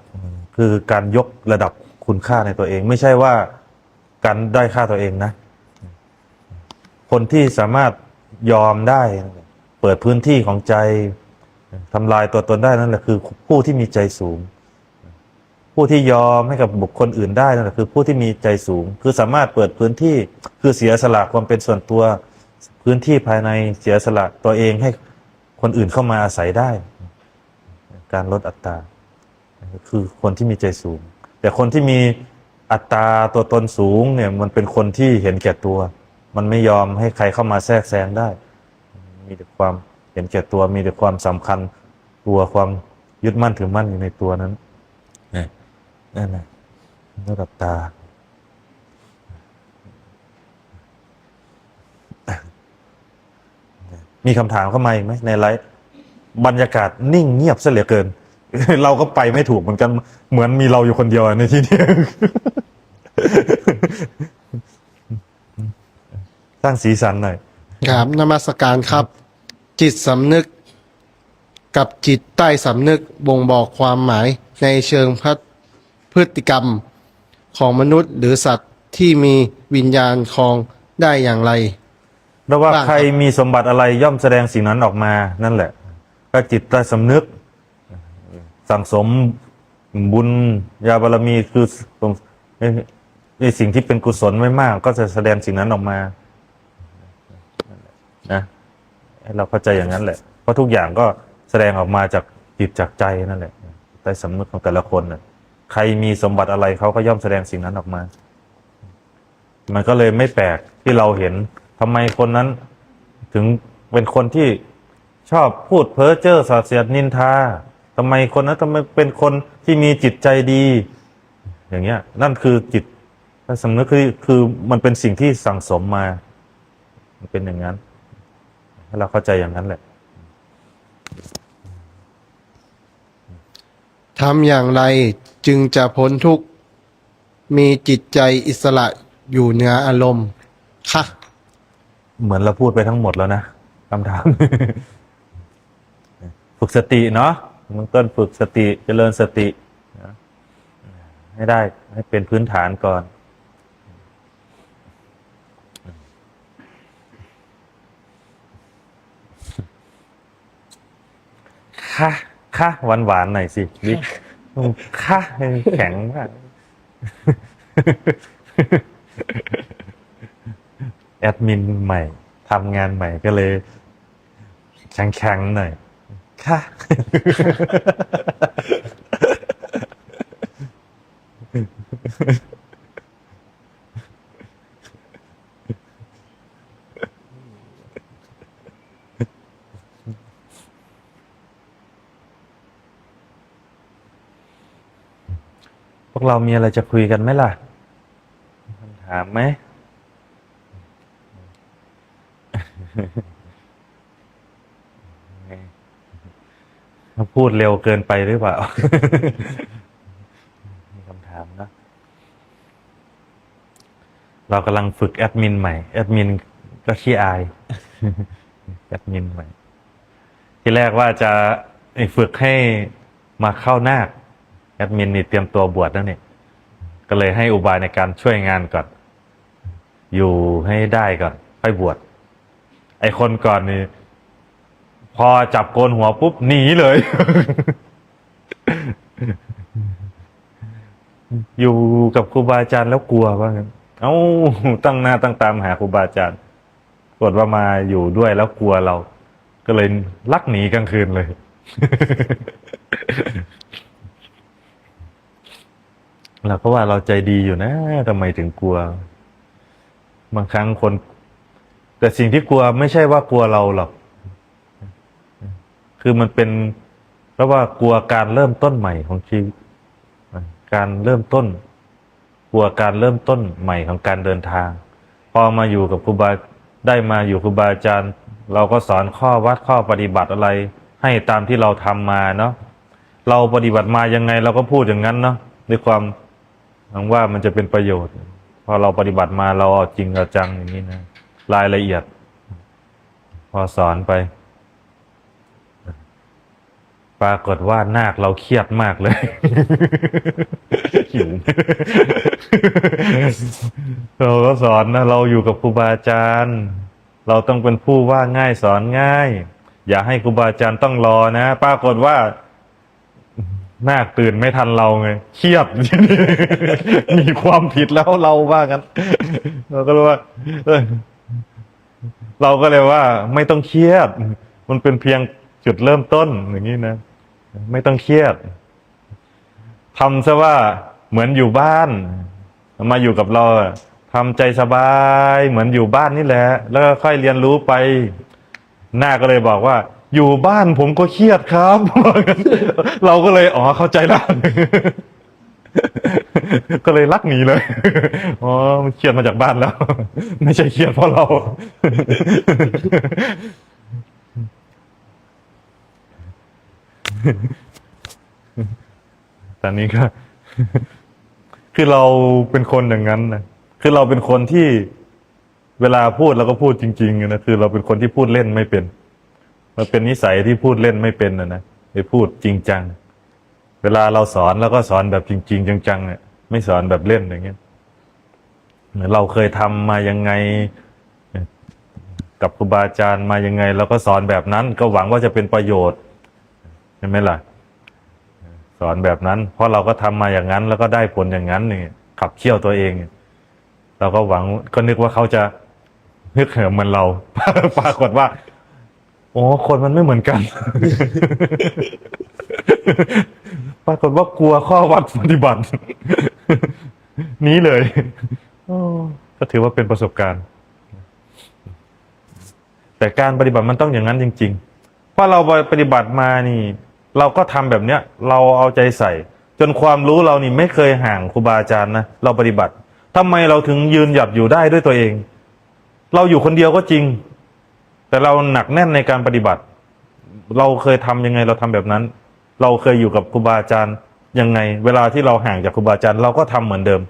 คือการยกระดับคุณค่าในตัวเอง ไม่ใช่ว่าการได้ค่าตัวเองนะคนที่สามารถยอมได้เปิดพื้นที่ของใจทำลายตัวตนได้นั่นแหละคือผู้ที่มีใจสูง ผู้ที่ยอมให้กับบุคคลอื่นได้นั่นแหละคือผู้ที่มีใจสูง คือสามารถเปิดพื้นที่คือเสียสละความเป็นส่วนตัวพื้นที่ภายในเสียสละตัวเองให้คนอื่นเข้ามาอาศัยได้การลดอัตราคือคนที่มีใจสูง แต่คนที่มีอัตราตัวตนสูงเนี่ยมันเป็นคนที่เห็นแก่ตัว มันไม่ยอมให้ใครเข้ามาแทรกแซงได้มีแต่ความเห็นแก่ตัวมีแต่ความสำคัญตัวความยึดมั่นถือมั่นอยู่ในตัวนั้นนั่นแหละลดอัตรามีคำถามเข้ามาอีกไหมในไลฟ์บรรยากาศนิ่งเงียบซะเหลือเกิน เราก็ไปไม่ถูกเหมือนกันเหมือนมีเราอยู่คนเดียวในที่นี้ สร้างสีสันหน่อย ครับนมัสการครับ จิตสำนึกกับจิตใต้สำนึกบ่งบอกความหมายในเชิงพฤติกรรมของมนุษย์หรือสัตว์ที่มีวิญญาณครองได้อย่างไรเพราะว่าใครมีสมบัติอะไรย่อมแสดงสิ่งนั้นออกมานั่นแหละก็จิตใต้สำนึกสั่งสมบุญญาบารมีคือในสิ่งที่เป็นกุศลไม่มากก็จะแสดงสิ่งนั้นออกมานะให้เราเข้าใจอย่างนั้นแหละเพราะทุกอย่างก็แสดงออกมาจากจิตจากใจนั่นแหละใต้สำนึกของแต่ละคนน่ะใครมีสมบัติอะไรเขาก็ย่อมแสดงสิ่งนั้นออกมามันก็เลยไม่แปลกที่เราเห็นทำไมคนนั้นถึงเป็นคนที่ชอบพูดเพ้อเจ้อส่อเสียดนินทาทำไมคนนั้นทำไมเป็นคนที่มีจิตใจดีอย่างเงี้ยนั่นคือจิตสำนึกคือมันเป็นสิ่งที่สั่งสมมามันเป็นอย่างนั้นให้เราเข้าใจอย่างนั้นแหละทำอย่างไร จึงจะพ้นทุกข์มีจิตใจอิสระอยู่เหนืออารมณ์ค่ะ เหมือนเราพูดไปทั้งหมดแล้วนะคำถาม ฝึกสติเนาะเบื้องต้นฝึกสติเจริญสตินะให้ได้ให้เป็นพื้นฐานก่อนค่ะค่ะหวานหวานหน่อยสิบิ๊กค่ะแข็งมาก แอดมินใหม่ทำงานใหม่ก็เลยแข็งๆหน่อยค่ะ พวกเรามีอะไรจะคุยกันไหมล่ะมีคำถามไหม พูดเร็วเกินไปหรือเปล่า มีคำถามนะ เรากำลังฝึกแอดมินใหม่ แอดมินก็ขี้อาย แอดมินใหม่ ที่แรกว่าจะฝึกให้มาเข้านาคแอดมินนี่เตรียมตัวบวชแล้วเนี่ยก็เลยให้อุบายในการช่วยงานก่อน อยู่ให้ได้ก่อนค่อยบวชไอคนก่อนนี่พอจับโกนหัวปุ๊บหนีเลย อยู่กับครูบาอาจารย์แล้วกลัวว่างั้นเอ้าตั้งหน้าตั้งตามหาครูบาอาจารย์กดว่ามาอยู่ด้วยแล้วกลัวเรา ก็เลยลักหนีกลางคืนเลย เราก็ว่าเราใจดีอยู่นะทำไมถึงกลัว บางครั้งคน แต่สิ่งที่กลัวไม่ใช่ว่ากลัวเราหรอก คือมันเป็นเพราะว่ากลัวการเริ่มต้นใหม่ของชีวิตการเริ่มต้น กลัวการเริ่มต้นใหม่ของการเดินทาง พอมาอยู่กับครูบาได้มาอยู่ครูบาอาจารย์ เราก็สอนข้อวัดข้อปฏิบัติอะไร ให้ตามที่เราทำมาเนาะเราปฏิบัติมายังไงเราก็พูดอย่างนั้นเนาะด้วยความหวังว่ามันจะเป็นประโยชน์ พอเราปฏิบัติมาเราเอาจริงเอาจังอย่างนี้นะรายละเอียด พอสอนไป ปรากฏว่านาคเราเครียดมากเลย หิว เราก็สอนนะเราอยู่กับครูบาอาจารย์ เราต้องเป็นผู้ว่าง่ายสอนง่าย อย่าให้ครูบาอาจารย์ต้องรอนะปรากฏว่านาคตื่นไม่ทันเราไงเครียด มีความผิดแล้วเราว่ากัน เราก็รู้ว่าเราก็เลยว่าไม่ต้องเครียด มันเป็นเพียงจุดเริ่มต้นอย่างนี้นะไม่ต้องเครียดทำซะว่าเหมือนอยู่บ้านมาอยู่กับเราทำใจสบายเหมือนอยู่บ้านนี่แหละแล้วก็ค่อยเรียนรู้ไปหน้าก็เลยบอกว่าอยู่บ้านผมก็เครียดครับ เราก็เลยอ๋อเข้าใจแล้ว ก็เลยลักหนีเลย อ๋อมันเครียดมาจากบ้านแล้ว ไม่ใช่เครียดเพราะเรา ตอนนี้ก็ คือเราเป็นคนอย่างนั้นนะคือเราเป็นคนที่เวลาพูดเราก็พูดจริงๆนะคือเราเป็นคนที่พูดเล่นไม่เป็นมันเป็นนิสัยที่พูดเล่นไม่เป็นนะไปพูดจริงจังเวลาเราสอนเราก็สอนแบบจริงๆจังๆเนี่ยไม่สอนแบบเล่นอย่างเงี้ยเหมือนเราเคยทำมายังไงกับครูบาอาจารย์มายังไงเราก็สอนแบบนั้นก็หวังว่าจะเป็นประโยชน์ใช่ไหมล่ะสอนแบบนั้นเพราะเราก็ทำมาอย่างนั้นแล้วก็ได้ผลอย่างนั้นนี่ขับเคี่ยวตัวเองเราก็หวังก็นึกว่าเขาจะนึกเหมือนเรา ปรากฏว่าโอ้คนมันไม่เหมือนกัน ปรากฏว่ากลัวข้อวัดปฏิบัติ นี้เลยก็ถือว่าเป็นประสบการณ์แต่การปฏิบัติมันต้องอย่างนั้นจริงๆเพราะเราปฏิบัติมานี่เราก็ทำแบบเนี้ยเราเอาใจใส่ จนความรู้เรานี่ไม่เคยห่างครูบาอาจารย์นะเราปฏิบัติทำไมเราถึงยืนหยัดอยู่ได้ด้วยตัวเองเราอยู่คนเดียวก็จริงแต่เราหนักแน่นในการปฏิบัติเราเคยทำยังไงเราทำแบบนั้นเราเคยอยู่กับครูบาอาจารย์ ยังไง เวลาที่เราห่างจากครูบาอาจารย์เราก็ทำเหมือนเดิม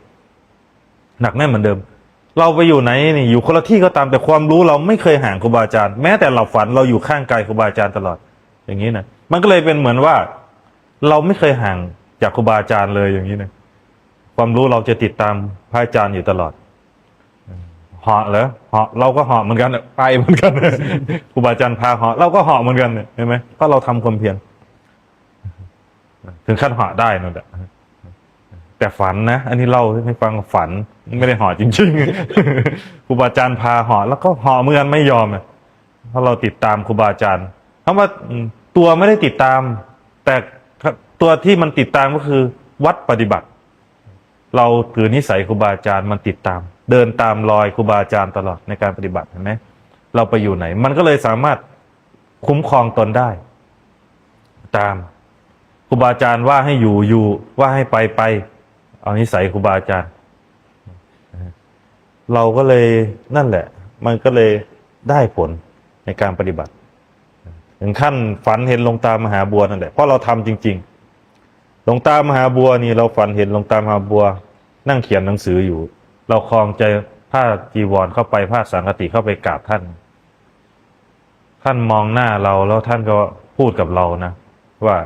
หนักแน่นเหมือนเดิม เราไปอยู่ไหนนี่อยู่คนละที่ก็ตามแต่ความรู้เราไม่เคยห่างครูบาอาจารย์แม้แต่เราฝันเราอยู่ข้างกายครูบาอาจารย์ตลอด อย่างนี้นะมันก็เลยเป็นเหมือนว่า เราไม่เคยห่างจากครูบาอาจารย์เลยอย่างนี้นะความรู้เราจะติดตามพระอาจารย์อยู่ตลอดเหาะเหรอเหาะเราก็เหาะเหมือนกันไปเหมือนกัน ครูบาอาจารย์พาเหาะเราก็เหาะเหมือนกันเห็นไหมเพราะเราทำความเพียรถึงขั้นเหาะได้นั่นแหละแต่ฝันนะอันนี้เล่าให้ฟังฝันไม่ได้เหาะจริงๆ ครูบาอาจารย์พาเหาะแล้วก็เหาะเหมือนกันไม่ยอมเพราะเราติดตามครูบาอาจารย์คำว่าตัวไม่ได้ติดตาม แต่ตัวที่มันติดตามก็คือวัดปฏิบัติ เราถือนิสัยครูบาอาจารย์มันติดตาม เดินตามรอยครูบาอาจารย์ตลอดในการปฏิบัติเห็นไหมเราไปอยู่ไหน มันก็เลยสามารถคุ้มครองตนได้ ตามครูบาอาจารย์ว่าให้อยู่ว่าให้ไปเอานิสัยครูบาอาจารย์เราก็เลยนั่นแหละ มันก็เลยได้ผลในการปฏิบัติถึงขั้นฝันเห็นหลวงตามหาบัวนั่นแหละเพราะเราทำจริงๆหลวงตามหาบัวนี่เราฝันเห็นหลวงตามหาบัวนั่งเขียนหนังสืออยู่ เราคลองใจผ้าจีวรเข้าไปผ้าสังฆติเข้าไปกราบท่านท่านมองหน้าเราแล้วท่านก็พูดกับเรานะว่า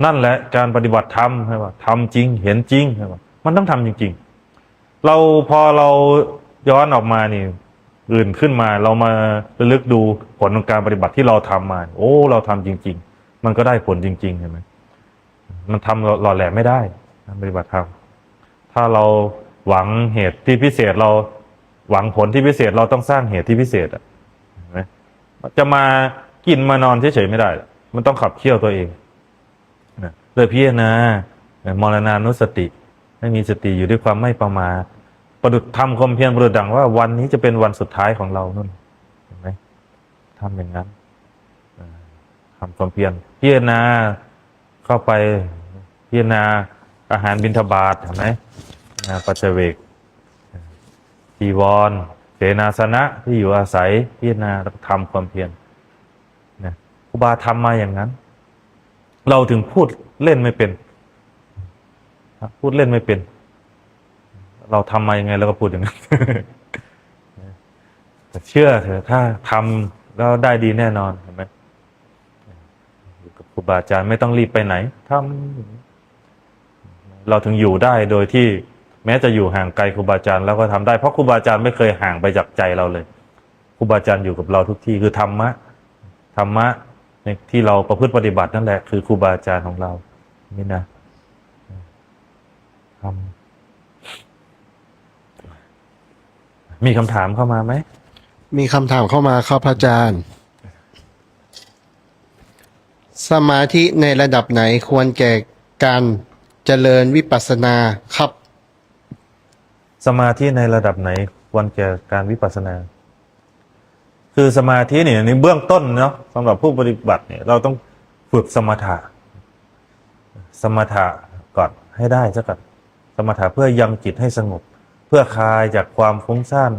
นั่นแหละการปฏิบัติธรรมใช่ป่ะทำจริงเห็นจริงใช่ป่ะมันต้องทำจริงๆเราพอเราย้อนออกมานี่อื่นขึ้นมาเรามาระลึกดูผลของการปฏิบัติที่เราทำมาโอ้เราทำจริงๆมันก็ได้ผลจริงๆเห็นไหมมันทำหล่อแหลมไม่ได้การปฏิบัติธรรมถ้าเราหวังเหตุที่พิเศษเราหวังผลที่พิเศษเราต้องสร้างเหตุที่พิเศษเห็นไหมจะมากินมานอนเฉยๆไม่ได้มันต้องขับเคี่ยวตัวเองเลยพิจารณามรณานุสติให้มีสติอยู่ด้วยความไม่ประมาทประดุจทำความเพียรประดุจดังว่าวันนี้จะเป็นวันสุดท้ายของเรานั่นเห็นไหมทำอย่างนั้นทำความเพียรพิจารณาเข้าไปพิจารณาอาหารบิณฑบาตเห็นไหมปัจเจเวกจีวรเสนาสนะที่อยู่อาศัยพิจารณาแล้วทำความเพียรครูบาทำมาอย่างนั้นเราถึงพูดเล่นไม่เป็นพูดเล่นไม่เป็นเราทำมายังไงเราก็พูดอย่างนั้น แต่เชื่อเถอะถ้าทำแล้วได้ดีแน่นอนเห็นไหมอยู่กับครูบาอาจารย์ไม่ต้องรีบไปไหนทำเราถึงอยู่ได้โดยที่แม้จะอยู่ห่างไกลครูบาอาจารย์แล้วก็ทำได้เพราะครูบาอาจารย์ไม่เคยห่างไปจากใจเราเลยครูบาอาจารย์อยู่กับเราทุกที่คือธรรมะในที่เราประพฤติปฏิบัตินั่นแหละคือครูบาอาจารย์ของเรานี่นะมีคำถามเข้ามาไหมมีคำถามเข้ามาครับพระอาจารย์สมาธิในระดับไหนควรแก่การเจริญวิปัสสนาครับสมาธิในระดับไหนควรแก่การวิปัสสนาคือสมาธิเนี่ยในเบื้องต้นเนาะสำหรับผู้ปฏิบัติเนี่ยเราต้องฝึกสมถะก่อนให้ได้ซะก่อนสมถะเพื่อยังจิตให้สงบเพื่อคลายจากความฟุ้งซ่าน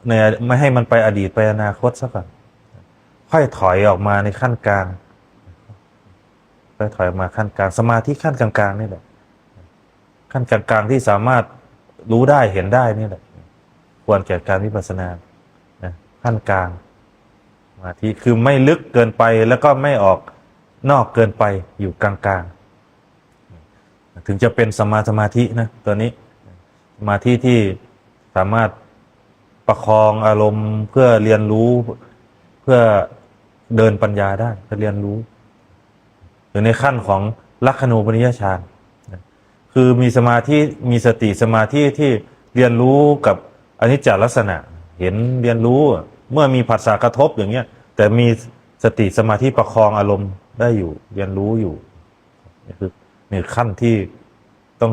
ในไม่ให้มันไปอดีตไปอนาคตซะก่อนค่อยถอยออกมาในขั้นกลางค่อยถอยออกมาขั้นกลางสมาธิขั้นกลางๆนี่แหละขั้นกลางๆที่สามารถรู้ได้เห็นได้นี่แหละควรแก่การวิปัสสนาขั้นกลางสมาธิคือไม่ลึกเกินไปแล้วก็ไม่ออกนอกเกินไปอยู่กลางๆถึงจะเป็นสมาธินะตัวนี้สมาธิที่สามารถประคองอารมณ์เพื่อเรียนรู้เพื่อเดินปัญญาได้เพื่อเรียนรู้หรือในขั้นของลักขณูปนิยฌานคือมีสมาธิมีสติสมาธิที่เรียนรู้กับอนิจจลักษณะเห็นเรียนรู้เมื่อมีผัสสะกระทบอย่างเงี้ยแต่มีสติสมาธิประคองอารมณ์ได้อยู่เรียนรู้อยู่นี่คือในขั้นที่ต้อง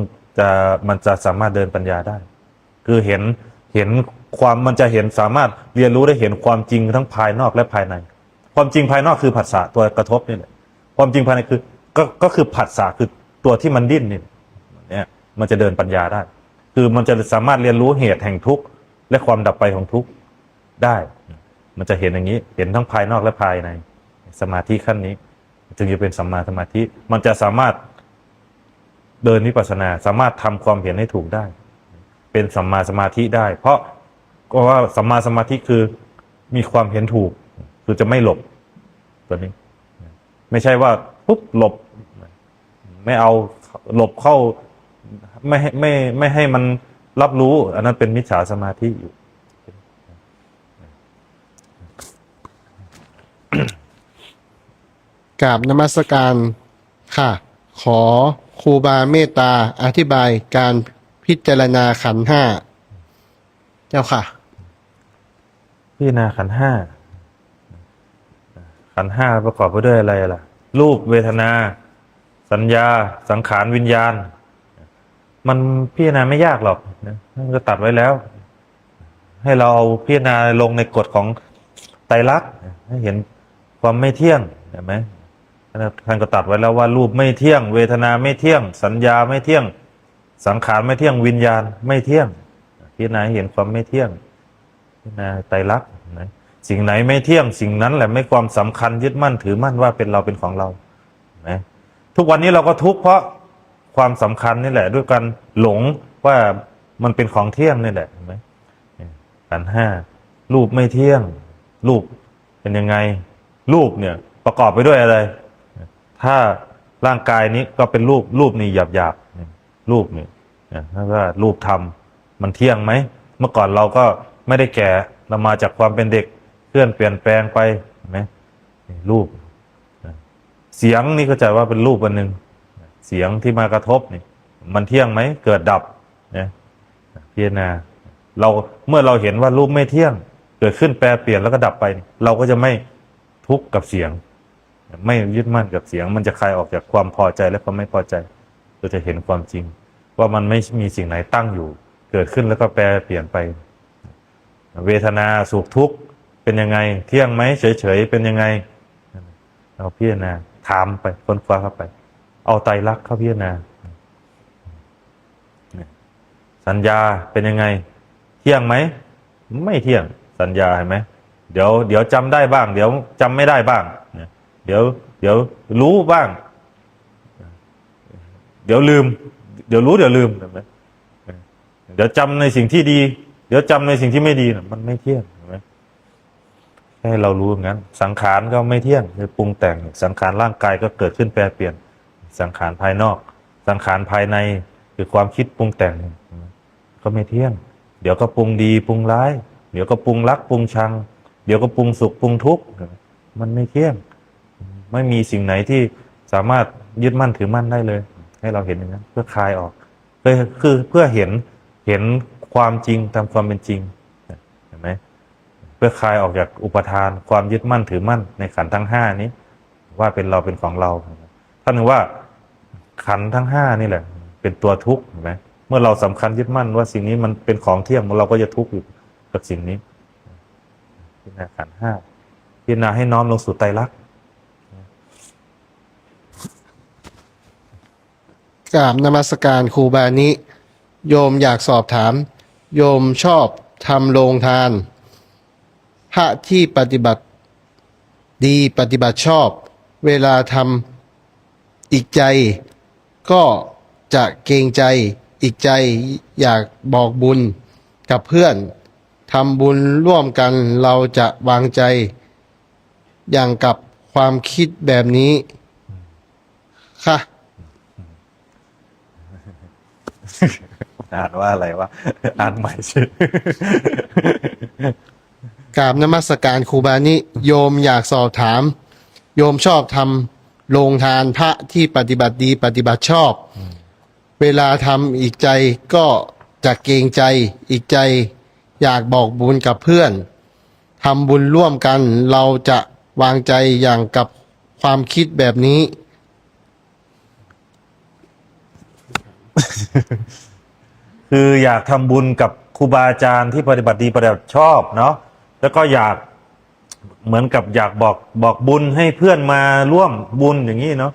มันจะสามารถเดินปัญญาได้คือเห็นความมันจะเห็นสามารถเรียนรู้ได้เห็นความจริงทั้งภายนอกและภายในความจริงภายนอกคือผัสสะตัวกระทบนี่แหละความจริงภายในคือก็คือผัสสะคือตัวที่มันดิ้นเนี่ยมันจะเดินปัญญาได้คือมันจะสามารถเรียนรู้เหตุแห่งทุกข์และความดับไปของทุกข์ได้มันจะเห็นอย่างนี้เห็นทั้งภายนอกและภายในสมาธิขั้นนี้จึงจะเป็นสัมมาสมาธิมันจะสามารถ เดินวิปัสสนาสามารถทำความเห็นให้ถูกได้ เป็นสัมมาสมาธิได้ เพราะก็ว่าสัมมาสมาธิคือมีความเห็นถูก คือจะไม่หลบตัวนี้ ไม่ใช่ว่าปุ๊บหลบ ไม่เอาหลบเข้าไม่ให้มันรับรู้ อันนั้นเป็นมิจฉาสมาธิอยู่ กราบนมัสการค่ะ ขอครูบาเมตตาอธิบายการพิจารณาขันธ์ห้าเจ้าค่ะ พิจารณาขันธ์ห้า ขันธ์ห้าประกอบไปด้วยอะไรล่ะ รูปเวทนา สัญญาสังขารวิญญาณ มันพิจารณาไม่ยากหรอกนะท่านก็ตัดไว้แล้ว ให้เราพิจารณาลงในกฎของไตรลักษณ์ให้เห็นความไม่เที่ยงเห็นไหมท่านก็ตัดไว้แล้วว่ารูปไม่เที่ยง เวทนาไม่เที่ยง สัญญาไม่เที่ยง สังขารไม่เที่ยง วิญญาณไม่เที่ยงพิจารณาให้เห็นความไม่เที่ยงพิจารณาไตรลักษณ์นะสิ่งไหนไม่เที่ยงสิ่งนั้นแหละไม่ความสำคัญยึดมั่นถือมั่นว่าเป็นเราเป็นของเรานะทุกวันนี้เราก็ทุกข์เพราะความสำคัญนี่แหละ ด้วยการหลงว่ามันเป็นของเที่ยงนี่แหละเห็นไหมขันธ์ห้ารูปไม่เที่ยงรูปเป็นยังไงรูปเนี่ยประกอบไปด้วยอะไรถ้าร่างกายนี้ก็เป็นรูปนี่หยาบรูปนี่ถ้าว่ารูปธรรมมันเที่ยงไหมเมื่อก่อนเราก็ไม่ได้แก่เรามาจากความเป็นเด็กเคลื่อนเปลี่ยนแปลงไปเห็นไหมรูปเสียงนี่เข้าใจว่าเป็นรูปอันหนึ่งเสียงที่มากระทบนี่มันเที่ยงไหมเกิดดับนะพิจารณาเราเมื่อเราเห็นว่ารูปไม่เที่ยงเกิดขึ้นแปรเปลี่ยนแล้วก็ดับไปเราก็จะไม่ทุกข์กับเสียงไม่ยึดมั่นกับเสียงมันจะคลายออกจากความพอใจและความไม่พอใจเราจะเห็นความจริงว่ามันไม่มีสิ่งไหนตั้งอยู่เกิดขึ้นแล้วก็แปรเปลี่ยนไปเวทนาสุขทุกข์เป็นยังไงเที่ยงไหมเฉยๆเป็นยังไงเราพิจารณาถามไปค้นคว้าเข้าไปเอาไตรลักษณ์เข้าพิจารณาสัญญาเป็นยังไงเที่ยงไหมไม่เที่ยงสัญญาเห็นไหมเดี๋ยวจำได้บ้างเดี๋ยวจำไม่ได้บ้างเดี๋ยวรู้บ้างเดี๋ยวลืมเดี๋ยวรู้เดี๋ยวลืมเห็นไหมเดี๋ยวจำในสิ่งที่ดีเดี๋ยวจำในสิ่งที่ไม่ดีมันไม่เที่ยงเห็นไหมให้เรารู้อย่างนั้นสังขารก็ไม่เที่ยงคือปรุงแต่งสังขารร่างกายก็เกิดขึ้นแปรเปลี่ยนสังขารภายนอกสังขารภายในคือความคิดปรุงแต่งก็ไม่เที่ยงเดี๋ยวก็ปรุงดีปรุงร้ายเดี๋ยวก็ปรุงรักปรุงชังเดี๋ยวก็ปรุงสุขปรุงทุกข์มันไม่เที่ยงไม่มีสิ่งไหนที่สามารถยึดมั่นถือมั่นได้เลยให้เราเห็นอย่างนั้นเพื่อคลายออกคือเพื่อเห็นความจริงตามความเป็นจริงเห็นไหมเพื่อคลายออกจากอุปทานความยึดมั่นถือมั่นในขันธ์ทั้งห้านี้ว่าเป็นเราเป็นของเราท่านนึกว่าขันธ์ทั้งห้านี่แหละเป็นตัวทุกข์เห็นไหมเมื่อเราสำคัญยึดมั่นว่าสิ่งนี้มันเป็นของเที่ยงเราก็จะทุกข์อยู่กับสิ่งนี้พิจารณาขันธ์ห้าพิจารณาให้น้อมลงสู่ไตรลักษณ์ กราบนมัสการครูบานิโยมอยากสอบถามโยมชอบทำโรงทานพระที่ปฏิบัติดีปฏิบัติชอบเวลาทำอีกใจก็จะเกรงใจอีกใจอยากบอกบุญกับเพื่อนทำบุญร่วมกันเราจะวางใจอย่างกับความคิดแบบนี้ค่ะ อ่านว่าอะไรวะอ่านใหม่ชื่อก ราบนมัสการครูบานิโยมอยากสอบถามโยมชอบทำโรงทานพระที่ปฏิบัติดีปฏิบัติชอบเวลาทำอีกใจก็จะเกรงใจอีกใจอยากบอกบุญกับเพื่อนทำบุญร่วมกันเราจะวางใจอย่างกับความคิดแบบนี้ คืออยากทำบุญกับครูบาอาจารย์ที่ปฏิบัติดีปฏิบัติชอบเนาะแล้วก็อยากเหมือนกับอยากบอกบุญให้เพื่อนมาร่วมบุญอย่างนี้เนาะ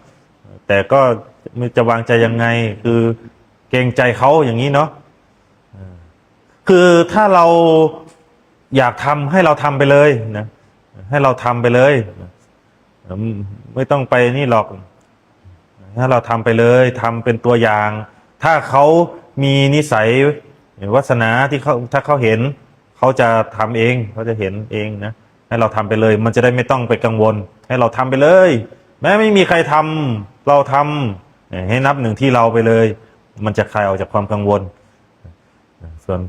แต่ก็จะวางใจยังไงคือเกรงใจเขาอย่างนี้เนาะคือถ้าเราอยากทำให้เราทำไปเลยนะให้เราทำไปเลยไม่ต้องไปนี่หรอก ถ้าเราทำไปเลยทำเป็นตัวอย่าง ถ้าเขามีนิสัยวาสนาที่เขาถ้าเขาเห็นเขาจะทำเองเขาจะเห็นเองนะให้เราทำไปเลย มันจะได้ไม่ต้องไปกังวล ให้เราทำไปเลย แม้ไม่มีใครทำเราทำให้นับหนึ่งที่เราไปเลย มันจะคลายออกจากความกังวล ส่วน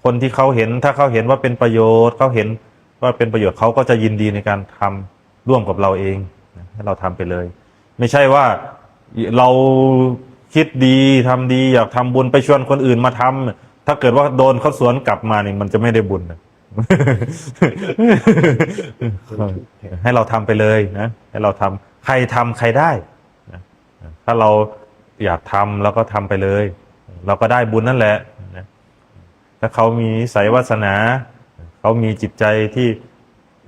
คนที่เขาเห็นถ้าเขาเห็นว่าเป็นประโยชน์เขาเห็นว่าเป็นประโยชน์เขาก็จะยินดีในการทำร่วมกับเราเองให้เราทำไปเลย ไม่ใช่ว่าเราคิดดีทำดีอยากทำบุญไปชวนคนอื่นมาทำถ้าเกิดว่าโดนเขาสวนกลับมานี่มันจะไม่ได้บุญนะ ให้เราทำไปเลยนะให้เราทำใครทำใครได้นะถ้าเราอยากทำเราก็ทำไปเลย เราก็ได้บุญนั่นแหละนะถ้าเขามีนิสัยวาสนาเขามีจิตใจที่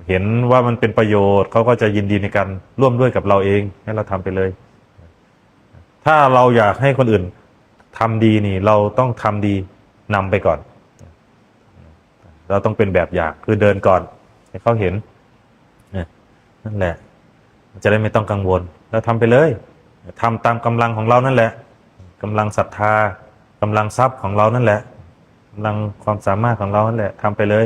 เห็นว่ามันเป็นประโยชน์เขาก็จะยินดีในการร่วมด้วยกับเราเองให้เราทำไปเลย ถ้าเราอยากให้คนอื่นทำดีนี่เราต้องทำดีนำไปก่อน เราต้องเป็นแบบอย่างคือเดินก่อนให้เขาเห็นนั่นแหละจะได้ไม่ต้องกังวลแล้วทำไปเลยทำตามกำลังของเรานั่นแหละกำลังศรัทธากำลังทรัพย์ของเรานั่นแหละกำลังความสามารถของเรานั่นแหละทำไปเลย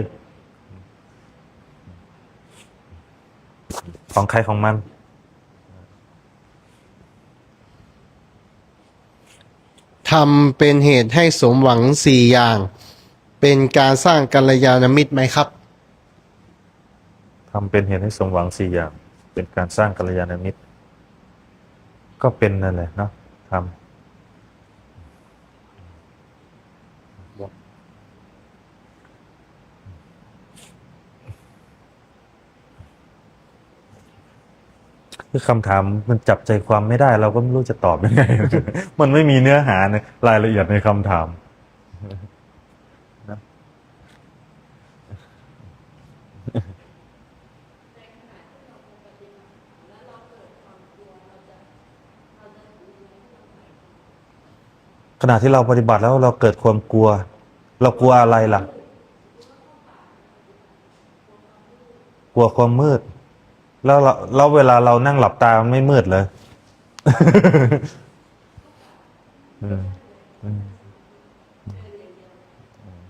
ของใครของมันทำเป็นเหตุให้สมหวังสี่อย่าง เป็นการสร้างกัลยาณมิตรไหมครับ ทำเป็นเหตุให้สมหวังสี่อย่างเป็นการสร้างกัลยาณมิตรก็เป็นนั่นแหละเนาะทำคือคำถามมันจับใจความไม่ได้เราก็ไม่รู้จะตอบยังไง มันไม่มีเนื้อหาในรายละเอียดในคำถามนะขณะที่เราปฏิบัติแล้วเราเกิดความกลัว เรากลัวอะไรล่ะ กลัวความมืด แล้วเวลาเรานั่งหลับตามันไม่มืดเลย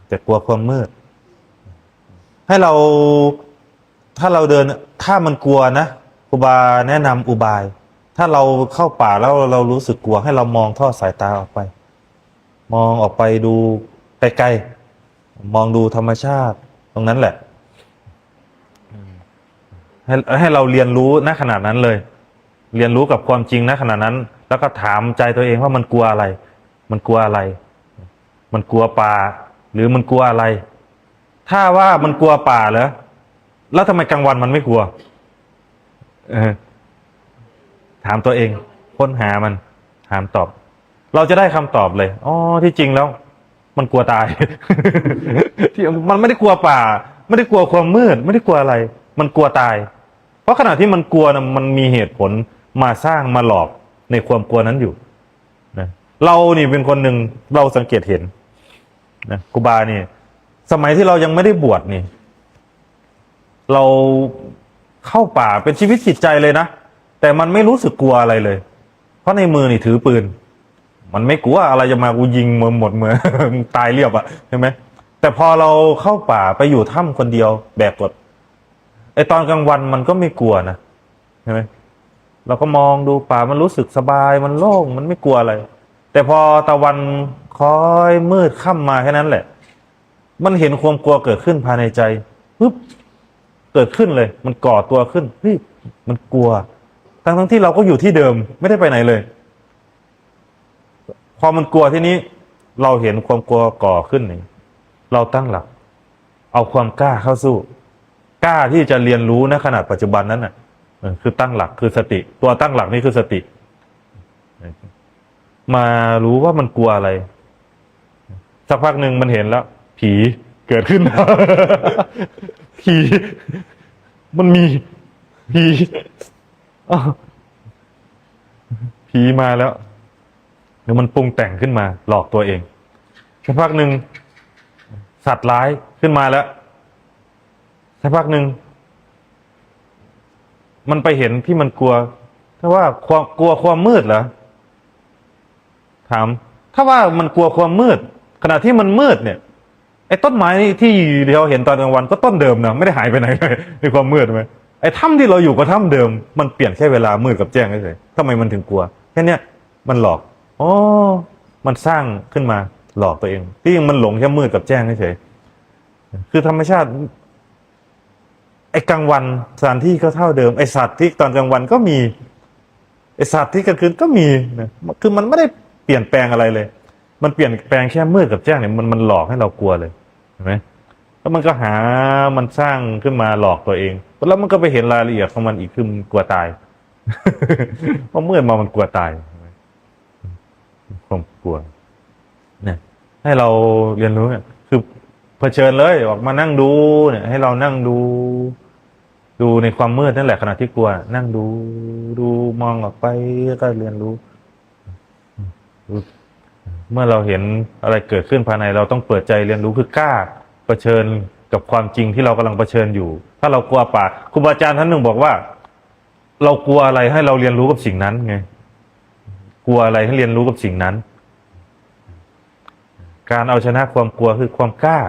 แต่กลัวความมืด ให้เราถ้าเราเดินถ้ามันกลัวนะครูบาแนะนำอุบาย ถ้าเราเข้าป่าแล้วเรารู้สึกกลัวให้เรามองทอดสายตาออกไป มองออกไปดูไกลๆมองดูธรรมชาติ ตรงนั้นแหละให้เราเรียนรู้ณขนาดนั้นเลย เรียนรู้กับความจริงณขณะนั้น แล้วก็ถามใจตัวเองว่ามันกลัวอะไร มันกลัวอะไร มันกลัวป่า หรือมันกลัวอะไร ถ้าว่ามันกลัวป่าเหรอแล้วทำไมกลางวันมันไม่กลัวถามตัวเองค้นหามันถามตอบ เราจะได้คำตอบเลยอ๋อที่จริงแล้ว มันกลัวตาย ที่มันไม่ได้กลัวป่า ไม่ได้กลัวความมืด ไม่ได้กลัวอะไร มันกลัวตาย เพราะขณะที่มันกลัวนะมันมีเหตุผลมาสร้างมาหลอกในความกลัวนั้นอยู่นะเรานี่เป็นคนหนึ่งเราสังเกตเห็นนะครูบานี่สมัยที่เรายังไม่ได้บวชนี่ เราเข้าป่าเป็นชีวิตจิตใจเลยนะแต่มันไม่รู้สึกกลัวอะไรเลย เพราะในมือนี่ถือปืนมันไม่กลัวอะไรจะมากูยิงมือหมดมือ ตายเรียบอะใช่ไหมแต่พอเราเข้าป่าไปอยู่ถ้ำคนเดียวแบกกดไอตอนกลางวันมันก็ไม่กลัวนะใช่ไหมเราก็มองดูป่ามันรู้สึกสบายมันโล่งมันไม่กลัวอะไรแต่พอตะวันค่อยมืดค่ำมาแค่นั้นแหละมันเห็นความกลัวเกิดขึ้นภายในใจปึ๊บเกิดขึ้นเลยมันก่อตัวขึ้นเฮ้ยมันกลัวทั้งที่เราก็อยู่ที่เดิมไม่ได้ไปไหนเลยพอมันกลัวที่นี้เราเห็นความกลัวก่อขึ้นนี่เราตั้งหลักเอาความกล้าเข้าสู้กล้าที่จะเรียนรู้ณขณะปัจจุบันนั้นน่ะคือตั้งหลักคือสติตัวตั้งหลักนี่คือสติมารู้ว่ามันกลัวอะไรสักพักหนึ่งมันเห็นแล้วผีเกิดขึ้น ผีมันมีผีผีมาแล้วเดี๋ยวมันปรุงแต่งขึ้นมาหลอกตัวเองสักพักหนึ่งสัตว์ร้ายขึ้นมาแล้วสักพักหนึ่งมันไปเห็นที่มันกลัวถ้าว่าความกลัวความมืดเหรอ ถาม ถ้าว่ามันกลัวความมืด ขณะที่มันมืดเนี่ยไอ้ต้นไม้นี่ที่เราเห็นตอนกลางวันก็ต้นเดิมนะไม่ได้หายไปไหนเลยในความมืดไหมไอ้ถ้ำที่เราอยู่ก็ถ้ำเดิมมันเปลี่ยนแค่เวลามืดกับแจ้งเฉยๆทำไมมันถึงกลัวแค่เนี้ยมันหลอกอ๋อมันสร้างขึ้นมาหลอกตัวเองที่มันหลงแค่มืดกับแจ้งเฉยๆคือธรรมชาติไอ้กลางวันสถานที่ก็เท่าเดิมไอ้สัตว์ที่ตอนกลางวันก็มีไอ้สัตว์ที่กลางคืนก็มีนะคือมันไม่ได้เปลี่ยนแปลงอะไรเลยมันเปลี่ยนแปลงแค่มืดกับแจ้งเนี่ยมันหลอกให้เรากลัวเลยเห็นไหมแล้วมันก็หามันสร้างขึ้นมาหลอกตัวเองแล้วมันก็ไปเห็นรายละเอียดของมันอีกคือมันกลัวตาย เพราะมืดมามันกลัวตายความกลัวเนี่ยให้เราเรียนรู้เนี่ยคือเผชิญเลยออกมานั่งดูเนี่ยให้เรานั่งดูในความมืดนั่นแหละขณะที่กลัวนั่งดูมองออกไปก็เรียนรู้ เมื่อเราเห็นอะไรเกิดขึ้นภายในเราต้องเปิดใจเรียนรู้คือกล้าเผชิญกับความจริงที่เรากำลังเผชิญอยู่ ถ้าเรากลัวป่าครูบาอาจารย์ท่านหนึ่งบอกว่า เรากลัวอะไรให้เราเรียนรู้กับสิ่งนั้นไงกลัวอะไรให้เรียนรู้กับสิ่งนั้น การเอาชนะความกลัวคือความกล้า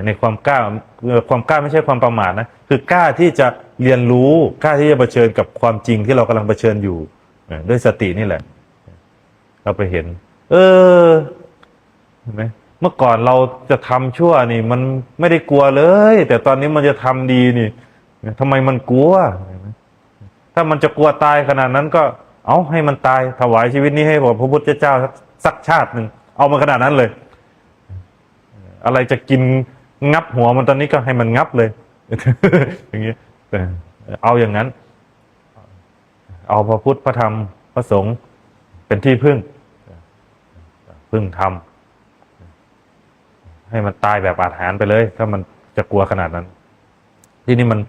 ในความกล้าไม่ใช่ความประมาทนะคือกล้าที่จะเรียนรู้กล้าที่จะเผชิญกับความจริงที่เรากำลังเผชิญอยู่ด้วยสตินี่แหละเราไปเห็นเห็นไหมเมื่อก่อนเราจะทำชั่วนี่มันไม่ได้กลัวเลยแต่ตอนนี้มันจะทำดีนี่ทำไมมันกลัวถ้ามันจะกลัวตายขนาดนั้นก็เอาให้มันตายถวายชีวิตนี้ให้พระพุทธเจ้าสักชาติหนึ่งเอามาขนาดนั้นเลยอะไรจะกินงับหัวมันตอนนี้ก็ให้มันงับเลย อย่างนี้เอาอย่างนั้นเอาพระพุทธพระธรรมพระสงฆ์เป็นที่พึ่งธรรมให้มันตายแบบอาถรรพ์ไปเลยถ้ามันจะกลัวขนาดนั้นที่นี่มัน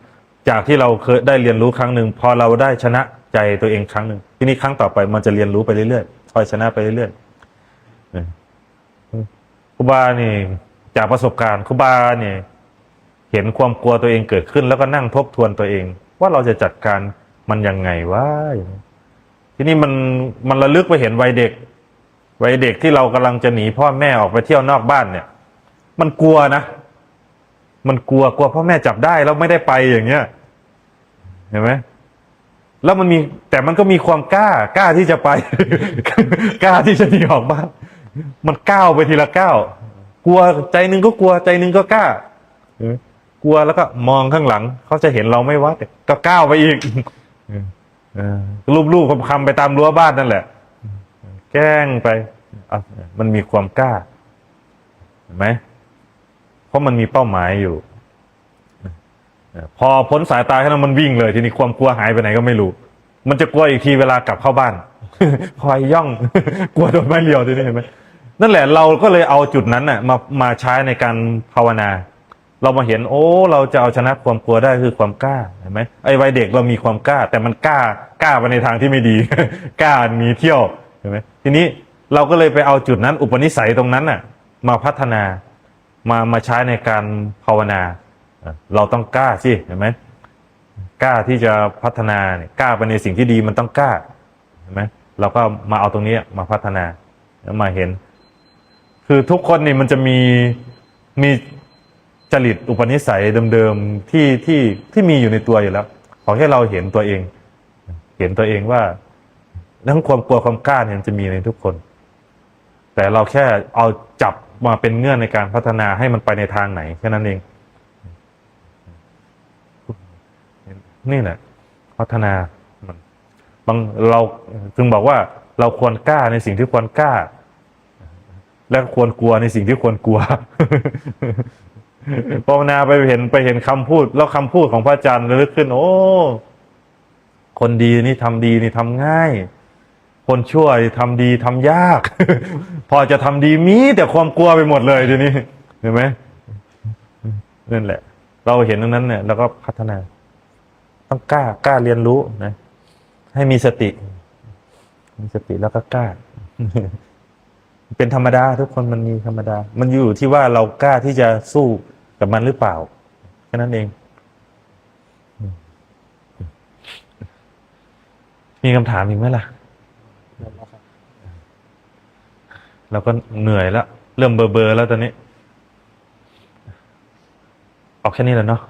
จากที่เราเคยได้เรียนรู้ครั้งหนึ่งพอเราได้ชนะใจตัวเองครั้งหนึ่งที่นี่ครั้งต่อไปมันจะเรียนรู้ไปเรื่อยๆคอยชนะไปเรื่อยๆครูบานี่จากประสบการณ์ครูบาเนี่ยเห็นความกลัวตัวเองเกิดขึ้นแล้วก็นั่งทบทวนตัวเอง ว่าเราจะจัดการมันยังไงวะทีนี้มันระลึกไปเห็นวัยเด็กที่เรากำลังจะหนีพ่อแม่ออกไปเที่ยวนอกบ้านเนี่ยมันกลัวนะมันกลัวพ่อแม่จับได้แล้วไม่ได้ไปอย่างเงี้ยเห็นไหมแล้วแต่มันก็มีความกล้าที่จะไป กล้าที่จะหนีออกบ้านมันก้าวไปทีละก้าวกลัวใจหนึ่งก็กลัวใจหนึ่งก็กล้ากลัวแล้วก็มองข้างหลังเขาจะเห็นเราไม่ว่าก็ก้าวไปอีกรูปคำไปตามรั้วบ้านนั่นแหละแกล้งไปมันมีความกล้าเห็นไหมเพราะมันมีเป้าหมายอยู่พอพ้นสายตาแค่นั้นมันวิ่งเลยทีนี้ความกลัวหายไปไหนก็ไม่รู้มันจะกลัวอีกทีเวลากลับเข้าบ้าน คอยย่อง กลัวโดนไม้เรียวทีนี้เห็นไหมนั่นแหละเราก็เลยเอาจุดนั้นน่ะมาใช้ในการภาวนา เรามาเห็นเราจะเอาชนะความกลัวได้คือความกล้าเห็นไหมไอ้วัยเด็กเรามีความกล้าแต่มันกล้าไปในทางที่ไม่ดี กล้าหนีเที่ยวเห็นไหมทีนี้เราก็เลยไปเอาจุดนั้นอุปนิสัยตรงนั้นน่ะมาพัฒนามาใช้ในการภาวนาเราต้องกล้าสิเห็นไหมกล้าที่จะพัฒนาเนี่ยกล้าไปในสิ่งที่ดีมันต้องกล้าเห็นไหมเราก็มาเอาตรงนี้มาพัฒนาแล้วมาเห็นคือทุกคนนี่มันจะมีจริตอุปนิสัยเดิมๆที่มีอยู่ในตัวอยู่แล้วขอแค่เราเห็นตัวเองว่าทั้งความกลัวความกล้าเนี่ยจะมีในทุกคนแต่เราแค่เอาจับมาเป็นเงื่อนในการพัฒนาให้มันไปในทางไหนแค่นั้นเองนี่แหละพัฒนามันเราจึงบอกว่าเราควรกล้าในสิ่งที่ควรกล้าและควรกลัวในสิ่งที่ควรกลัว ภาวนาไปเห็นคำพูดแล้วคำพูดของพระอาจารย์ระลึกขึ้นคนดีนี่ทำดีนี่ทำง่ายคนชั่วทำดีทำยาก พอจะทำดีมีแต่ความกลัวไปหมดเลยทีนี้เห็นไหมนั่นแหละเราเห็นตรงนั้นเนี่ยแล้วก็พัฒนาต้องกล้าเรียนรู้นะให้มีสติแล้วก็กล้า เป็นธรรมดาทุกคนมันมีธรรมดามันอยู่ที่ว่าเรากล้าที่จะสู้กับมันหรือเปล่าแค่นั้นเองมีคำถามอีกไหมล่ะ เราก็เหนื่อยแล้วเริ่มเบอร์แล้วตอนนี้เอาแค่นี้แหละเนาะ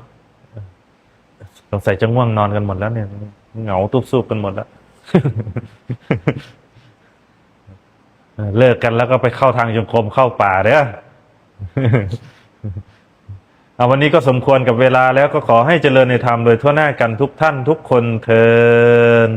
สงสัยจะง่วงนอนกันหมดแล้วเนี่ยเหงาตุบซูบกันหมดแล้ว เลิกกันแล้วก็ไปเข้าทางจงกรมเข้าป่าเด้อ เอาวันนี้ก็สมควรกับเวลาแล้วก็ขอให้เจริญในธรรมโดยทั่วหน้ากันทุกท่านทุกคนเทอญ